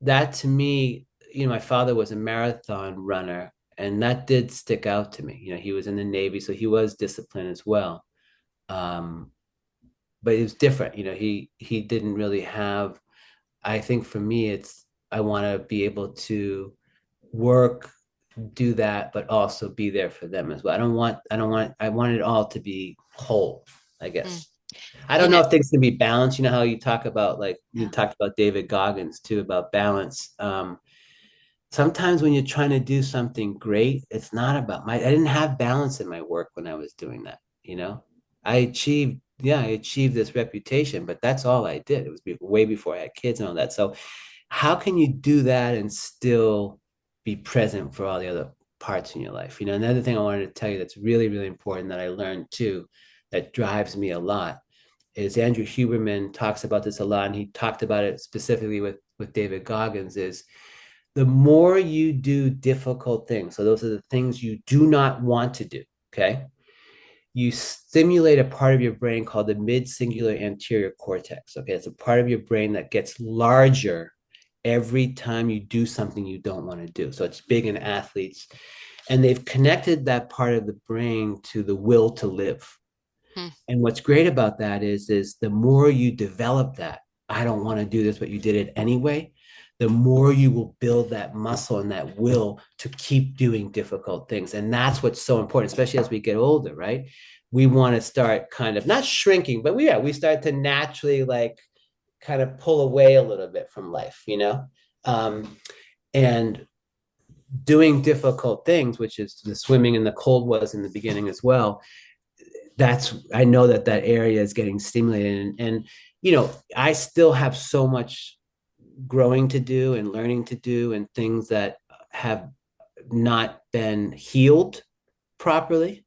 That, to me, my father was a marathon runner, and that did stick out to me. He was in the Navy, so he was disciplined as well. But it was different. He didn't really have, I think for me, I want to be able to work do that, but also be there for them as well. I want it all to be whole, I Mm. guess. I You don't know, know if things can be balanced. You know how you talk about, like, you yeah. talked about David Goggins too, about balance. Sometimes when you're trying to do something great, it's not about I didn't have balance in my work when I was doing that, you know. I achieved this reputation, but that's all I did. It was way before I had kids and all that. So how can you do that and still be present for all the other parts in your life? You know, another thing I wanted to tell you that's really, really important that I learned too, that drives me a lot, is Andrew Huberman talks about this a lot, and he talked about it specifically with David Goggins, is the more you do difficult things, so those are the things you do not want to do, okay? You stimulate a part of your brain called the mid-cingulate anterior cortex, okay? It's a part of your brain that gets larger every time you do something you don't want to do. So it's big in athletes. And they've connected that part of the brain to the will to live. Hmm. And what's great about that is the more you develop that, I don't want to do this, but you did it anyway, the more you will build that muscle and that will to keep doing difficult things. And that's what's so important, especially as we get older, right? We want to start kind of not shrinking, but we start to naturally, like, kind of pull away a little bit from life, you know? And doing difficult things, which is the swimming and the cold was in the beginning as well, I know that area is getting stimulated, and you know, I still have so much growing to do and learning to do, and things that have not been healed properly.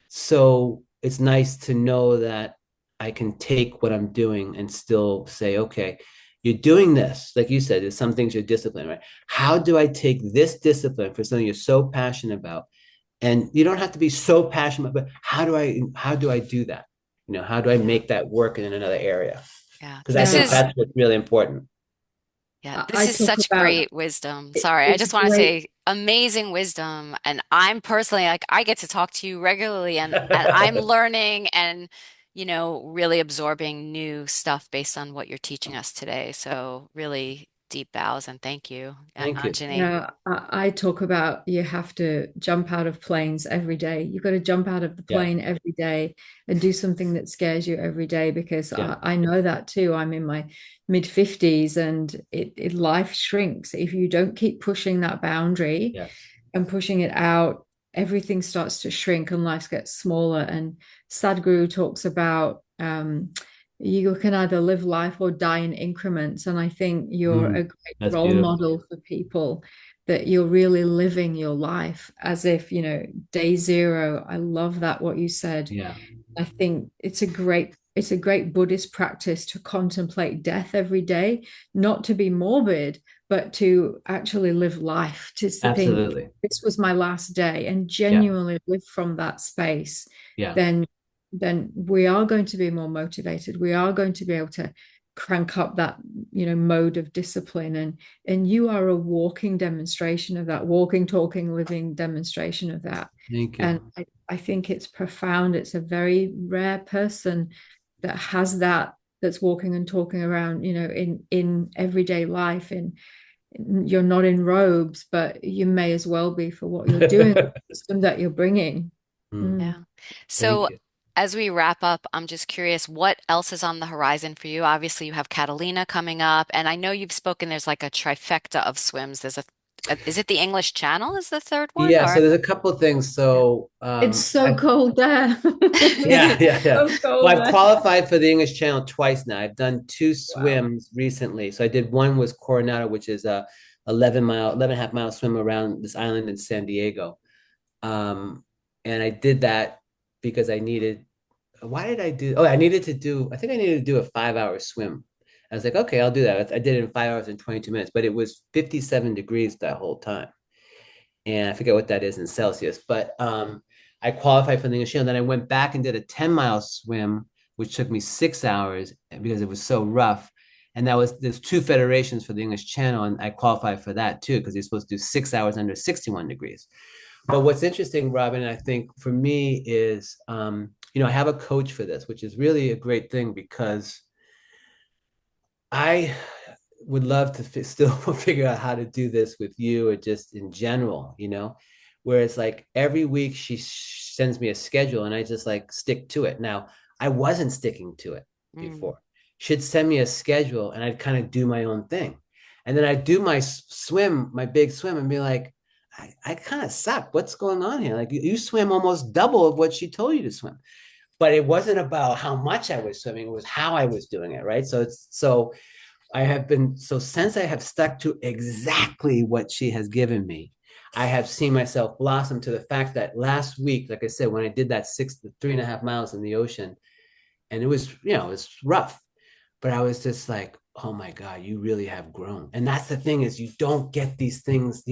So it's nice to know that I can take what I'm doing and still say, okay, you're doing this, like you said, there's some things you're disciplined, right? How do I take this discipline for something you're so passionate about? And you don't have to be so passionate, but how do I do that? You know, how do I Yeah. make that work in another area? Yeah. Because I This think Yeah, is that's what's really important. Yeah, I this is talk such about great wisdom. Sorry, I it's just want to great. say amazing wisdom. And I'm personally like, I get to talk to you regularly, and I'm learning and, really absorbing new stuff based on what you're teaching us today. So really deep bows and thank you, Thank you. Anjani. Yeah, I talk about you have to jump out of planes every day. You've got to jump out of the Yeah. plane every day and do something that scares you every day because Yeah. I know that too. I'm in my mid 50s and life shrinks. If you don't keep pushing that boundary Yes. and pushing it out, everything starts to shrink and life gets smaller. And Sadhguru talks about you can either live life or die in increments. And I think you're a great That's role beautiful. model for people that you're really living your life as if, day zero. I love that what you said. Yeah. I think it's a great Buddhist practice to contemplate death every day, not to be morbid, but to actually live life, to think Absolutely. this was my last day and Yeah. genuinely live from that space, Yeah. then we are going to be more motivated. We are going to be able to crank up that, mode of discipline. And you are a walking demonstration of that, walking, talking, living demonstration of that. Thank And you. I think it's profound. It's a very rare person that has that, that's walking and talking around, in everyday life. And you're not in robes, but you may as well be for what you're doing, the system that you're bringing. Mm, Mm. Yeah. thank So you. as we wrap up, I'm just curious, what else is on the horizon for you? Obviously, you have Catalina coming up, and I know you've spoken, there's like a trifecta of swims. Is it the English Channel is the third one, Yeah, so or? there's a couple of things. Yeah. So It's so cold there. yeah, It's yeah, yeah. so Well, cold I've there. qualified for the English Channel twice now. I've done two Wow. swims recently. So I did one was Coronado, which is a 11 and a half mile swim around this island in San Diego. Um, and I did that because I needed, why did I do? Oh, I think I needed to do a 5 hour swim. I was like, okay, I'll do that. I did it in 5 hours and 22 minutes, but it was 57 degrees that whole time. And I forget what that is in Celsius, but I qualified for the English Channel. Then I went back and did a 10-mile swim, which took me 6 hours because it was so rough. And there's two federations for the English Channel, and I qualified for that too because you're supposed to do 6 hours under 61 degrees. But what's interesting, Robin, I think for me is, I have a coach for this, which is really a great thing because I would love to still figure out how to do this with you or just in general, where it's like every week she sends me a schedule and I just like stick to it. Now, I wasn't sticking to it before. She'd send me a schedule and I'd kind of do my own thing. And then I'd do my swim, my big swim, and be like, I kind of suck. What's going on here? Like you swim almost double of what she told you to swim. But it wasn't about how much I was swimming, it was how I was doing it, right? So I have been, so since I have stuck to exactly what she has given me, I have seen myself blossom to the fact that last week, like I said, when I did that 3.5 miles in the ocean, and it was, it was rough, but I was just like, oh my God, you really have grown. And that's the thing, is you don't get these things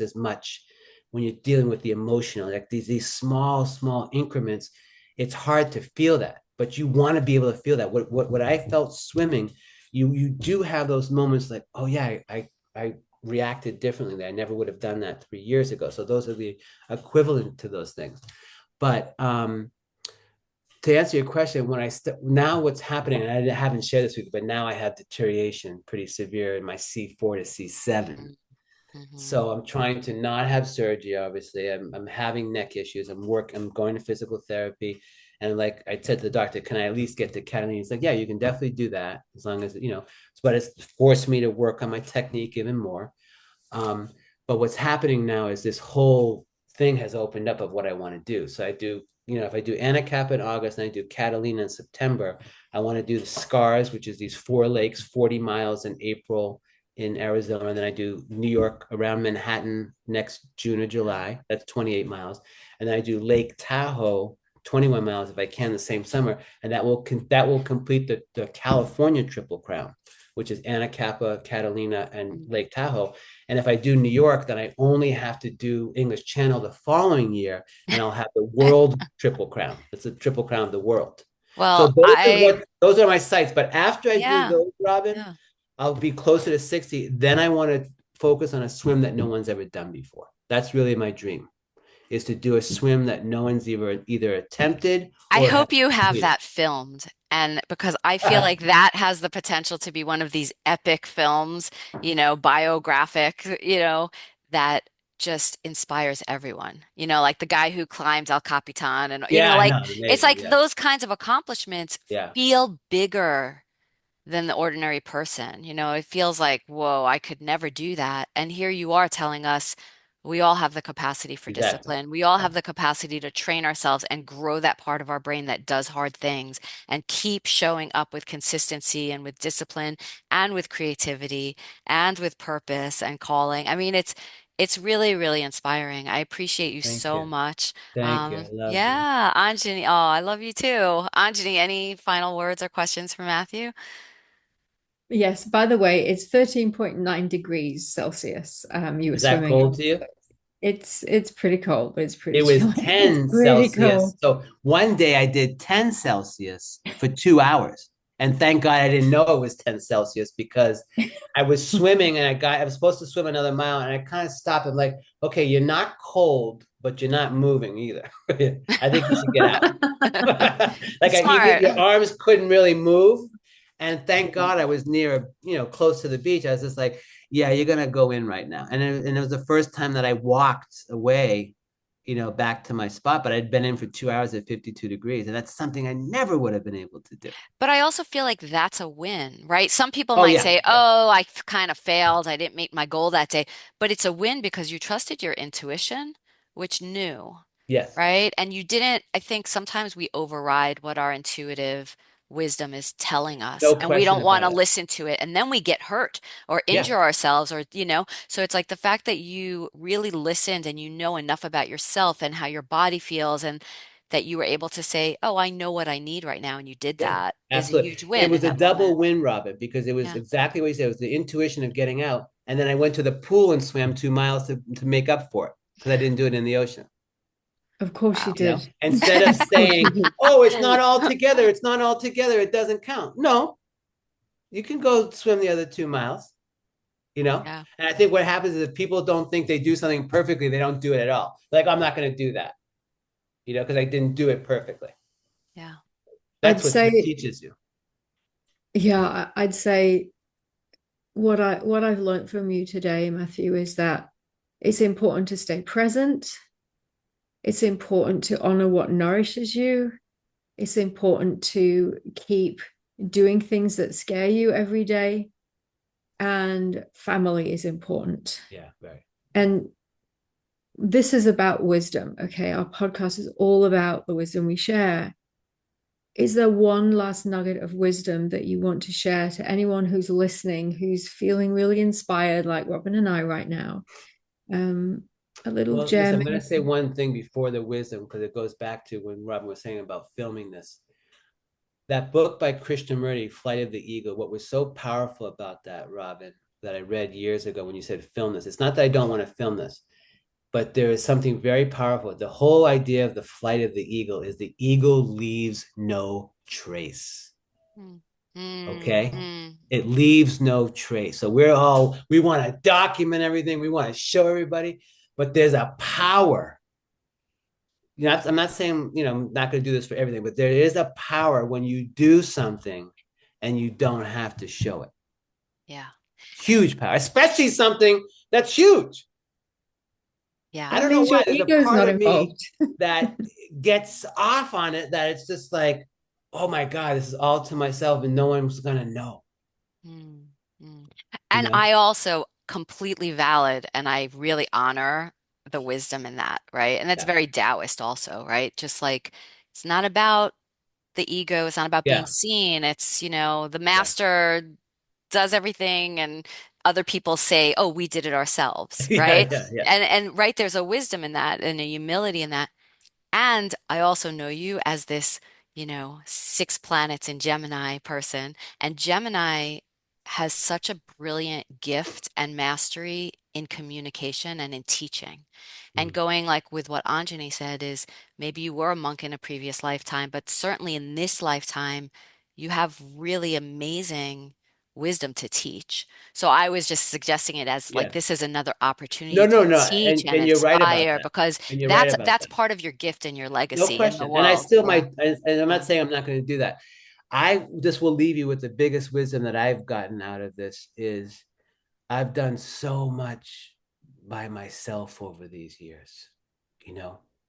as much when you're dealing with the emotional, like these small increments. It's hard to feel that, but you want to be able to feel that. What I felt swimming, you do have those moments like, oh yeah, I reacted differently. I never would have done that 3 years ago. So those are the equivalent to those things. But to answer your question, now what's happening, and I haven't shared this with you, but now I have deterioration pretty severe in my C4 to C7. So I'm trying to not have surgery. Obviously, I'm having neck issues. I'm going to physical therapy, and like I said to the doctor, can I at least get to Catalina? He's like, yeah, you can definitely do that as long as But it's forced me to work on my technique even more. But what's happening now is this whole thing has opened up of what I want to do. So I do, if I do Anacapa in August and I do Catalina in September, I want to do the Scars, which is these 4 lakes, 40 miles in April in Arizona. And then I do New York around Manhattan next June or July. That's 28 miles. And then I do Lake Tahoe, 21 miles if I can the same summer. And that will complete the California Triple Crown, which is Anacapa, Catalina, and Lake Tahoe. And if I do New York, then I only have to do English Channel the following year, and I'll have the World Triple Crown. It's a Triple Crown of the world. Well, so those are my sites. But after I do those, Robin, yeah. I'll be closer to 60. Then I want to focus on a swim that no one's ever done before. That's really my dream, is to do a swim that no one's either attempted. I hope you have that filmed. And because I feel like that has the potential to be one of these epic films, biographic, that just inspires everyone. Like the guy who climbed El Capitan and, like it's like those kinds of accomplishments feel bigger than the ordinary person. It feels like, whoa, I could never do that. And here you are telling us we all have the capacity for discipline. We all have the capacity to train ourselves and grow that part of our brain that does hard things and keep showing up with consistency and with discipline and with creativity and with purpose and calling. I mean, it's really, really inspiring. I appreciate you so much. Thank you. I love you. Anjani. Oh, I love you too. Anjani, any final words or questions for Matthew? Yes, by the way, it's 13.9 degrees Celsius. You were Is that swimming. cold to you? It's pretty cold, but it's pretty It was chilly. 10 Celsius. Cold. So one day I did 10 Celsius for 2 hours. And thank God I didn't know it was 10 Celsius, because I was swimming and I was supposed to swim another mile, and I kind of stopped and like, okay, you're not cold, but you're not moving either. I think you should get out. Your arms couldn't really move. And thank God I was near, close to the beach. I was just like, yeah, you're going to go in right now. And it was the first time that I walked away, back to my spot, but I'd been in for 2 hours at 52 degrees. And that's something I never would have been able to do. But I also feel like that's a win, right? Some people might say, oh, I kind of failed. I didn't meet my goal that day. But it's a win because you trusted your intuition, which knew. Yes. Right? And you didn't, I think sometimes we override what our intuitive wisdom is telling us, and we don't want to listen to it, and then we get hurt or injure ourselves, or so it's like the fact that you really listened and enough about yourself and how your body feels, and that you were able to say, oh, I know what I need right now, and you did that. Absolutely. Is a huge win. It was a double win, Robin, because it was exactly what you said. It was the intuition of getting out, and then I went to the pool and swam 2 miles to make up for it, because I didn't do it in the ocean. Of course you did. Instead of saying, oh, it's not all together, it doesn't count. No, you can go swim the other 2 miles, And I think what happens is if people don't think they do something perfectly, they don't do it at all. Like, I'm not going to do that, because I didn't do it perfectly. Yeah. That's what it teaches you. Yeah, I'd say what I've learned from you today, Matthew, is that it's important to stay present. It's important to honor what nourishes you. It's important to keep doing things that scare you every day. And family is important. Yeah, right. And this is about wisdom. Okay. Our podcast is all about the wisdom we share. Is there one last nugget of wisdom that you want to share to anyone who's listening, who's feeling really inspired, like Robin and I right now? A little Well, listen, gem. I'm going to say one thing before the wisdom, because it goes back to when Robin was saying about filming this. That book by Krishnamurti, Flight of the Eagle, what was so powerful about that, Robin, that I read years ago when you said film this, it's not that I don't want to film this, but there is something very powerful. The whole idea of the flight of the eagle is the eagle leaves no trace. Okay? It leaves no trace. So we want to document everything. We want to show everybody, but there's a power. You know, I'm not saying, I'm not going to do this for everything, but there is a power when you do something and you don't have to show it. Yeah. Huge power, especially something that's huge. Yeah. I don't know why there's a part of me that gets off on it, that it's just like, oh my God, this is all to myself and no one's going to know. And I also completely valid, and I really honor the wisdom in that, right? And that's very Taoist also, right? Just like it's not about the ego, it's not about being seen. It's, the master does everything and other people say, oh, we did it ourselves, right? And right, there's a wisdom in that and a humility in that. And I also know you as this, 6 planets in Gemini person. And Gemini has such a brilliant gift and mastery in communication and in teaching. And going like with what Anjani said is maybe you were a monk in a previous lifetime, but certainly in this lifetime, you have really amazing wisdom to teach. So I was just suggesting it as like this is another opportunity to No. teach and you're right about inspire that. because And you're right that's about that's that. part of your gift and your No legacy in the question. And I world. still might, and I'm not saying I'm not going to do that. I just will leave you with the biggest wisdom that I've gotten out of this is I've done so much by myself over these years.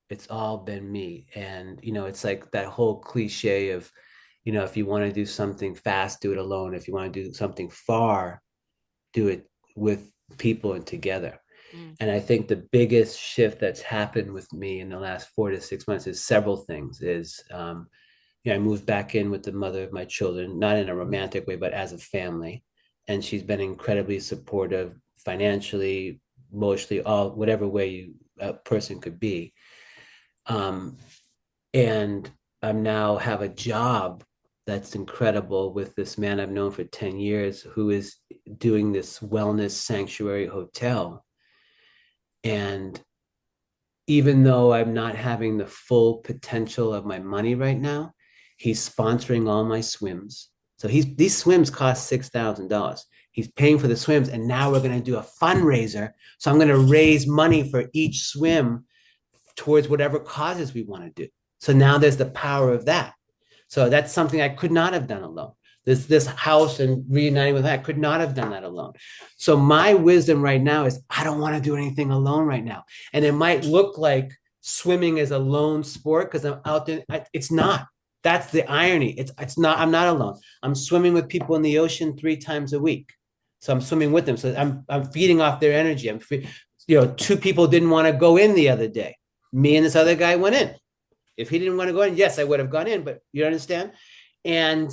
It's all been me. And, it's like that whole cliche of, if you want to do something fast, do it alone. If you want to do something far, do it with people and together. And I think the biggest shift that's happened with me in the last 4 to 6 months is several things. I moved back in with the mother of my children, not in a romantic way, but as a family. And she's been incredibly supportive financially, emotionally, whatever way a person could be. And I now have a job that's incredible with this man I've known for 10 years who is doing this wellness sanctuary hotel. And even though I'm not having the full potential of my money right now, he's sponsoring all my swims. So these swims cost $6,000. He's paying for the swims, and now we're going to do a fundraiser. So I'm going to raise money for each swim towards whatever causes we want to do. So now there's the power of that. So that's something I could not have done alone. This house and reuniting with that, I could not have done that alone. So my wisdom right now is I don't want to do anything alone right now. And it might look like swimming is a lone sport because I'm out there. It's not. That's the irony. It's not. I'm not alone. I'm swimming with people in the ocean 3 times a week. So I'm swimming with them. So I'm feeding off their energy. 2 people didn't want to go in the other day. Me and this other guy went in. If he didn't want to go in, yes, I would have gone in, but you understand? And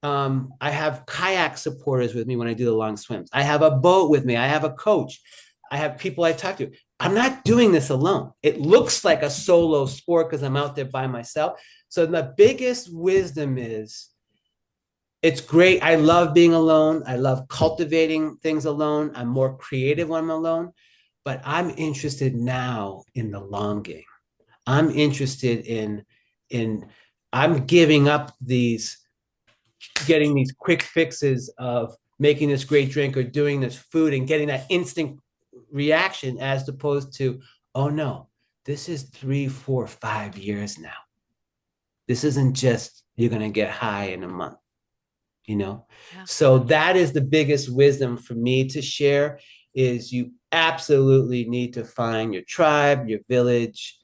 I have kayak supporters with me when I do the long swims. I have a boat with me. I have a coach. I have people I talk to. I'm not doing this alone. It looks like a solo sport because I'm out there by myself. So the biggest wisdom is it's great. I love being alone. I love cultivating things alone. I'm more creative when I'm alone, but I'm interested now in the long game. I'm interested in I'm giving up getting these quick fixes of making this great drink or doing this food and getting that instant reaction as opposed to, oh no, this is 3, 4, 5 years now. This isn't just you're going to get high in a month. you know? Yeah. So that is the biggest wisdom for me to share, is you absolutely need to find your tribe, your village,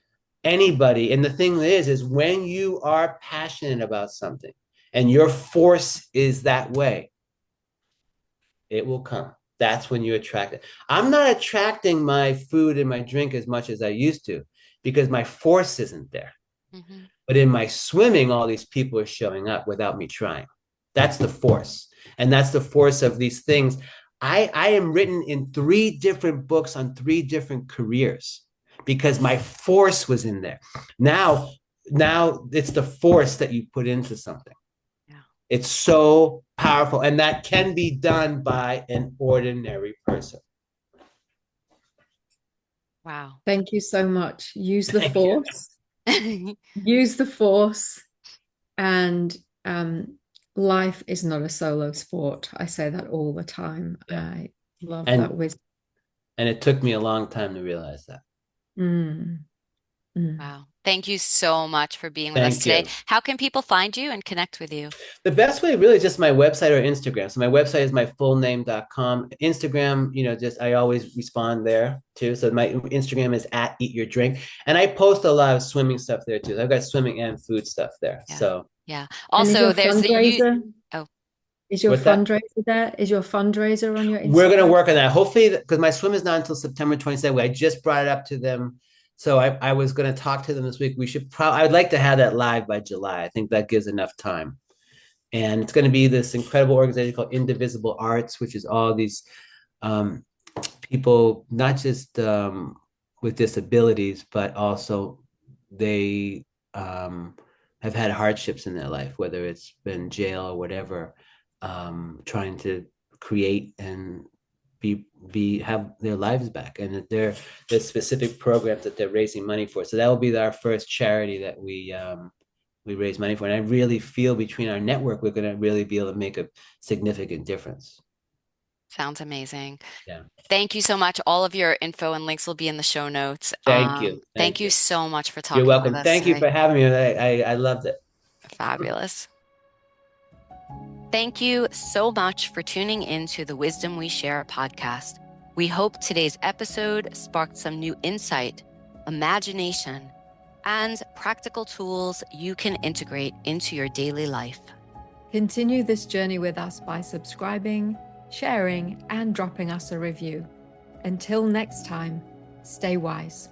anybody. And the thing is when you are passionate about something and your force is that way, it will come. That's when you attract it. I'm not attracting my food and my drink as much as I used to because my force isn't there. Mm-hmm. But in my swimming, all these people are showing up without me trying. That's the force. And that's the force of these things. I am written in 3 different books on 3 different careers because my force was in there. Now it's the force that you put into something. Yeah. It's so powerful. And that can be done by an ordinary person. Wow. Thank you so much. Use the Thank force. Use the force. And life is not a solo sport. I say that all the time. Yeah. I love And- that wisdom. And it took me a long time to realize that. Wow. Thank you so much for being with us Thank today. you. How can people find you and connect with you? The best way really is just my website or Instagram. So my website is myfullname.com. Instagram, just I always respond there too. So my Instagram is @eatyourdrink. And I post a lot of swimming stuff there too. I've got swimming and food stuff there. Yeah. So Yeah. And Also, there's fundraiser? Oh. Is your What's that? fundraiser there? Is your fundraiser on your Instagram? We're going to work on that. Hopefully, because my swim is not until September 27th. I just brought it up to them. So I was going to talk to them this week. I would like to have that live by July. I think that gives enough time. And it's going to be this incredible organization called Indivisible Arts, which is all these people, not just with disabilities, but also they have had hardships in their life, whether it's been jail or whatever, trying to create and have their lives back, and that there's specific programs that they're raising money for. So that will be our first charity that we raise money for. And I really feel between our network, we're going to really be able to make a significant difference. Sounds amazing. Yeah. Thank you so much. All of your info and links will be in the show notes. Thank you. Thank you so much for talking You're welcome. with us Thank you today. for having me. I loved it. Fabulous. Thank you so much for tuning into the Wisdom We Share podcast. We hope today's episode sparked some new insight, imagination, and practical tools you can integrate into your daily life. Continue this journey with us by subscribing, sharing, and dropping us a review. Until next time, stay wise.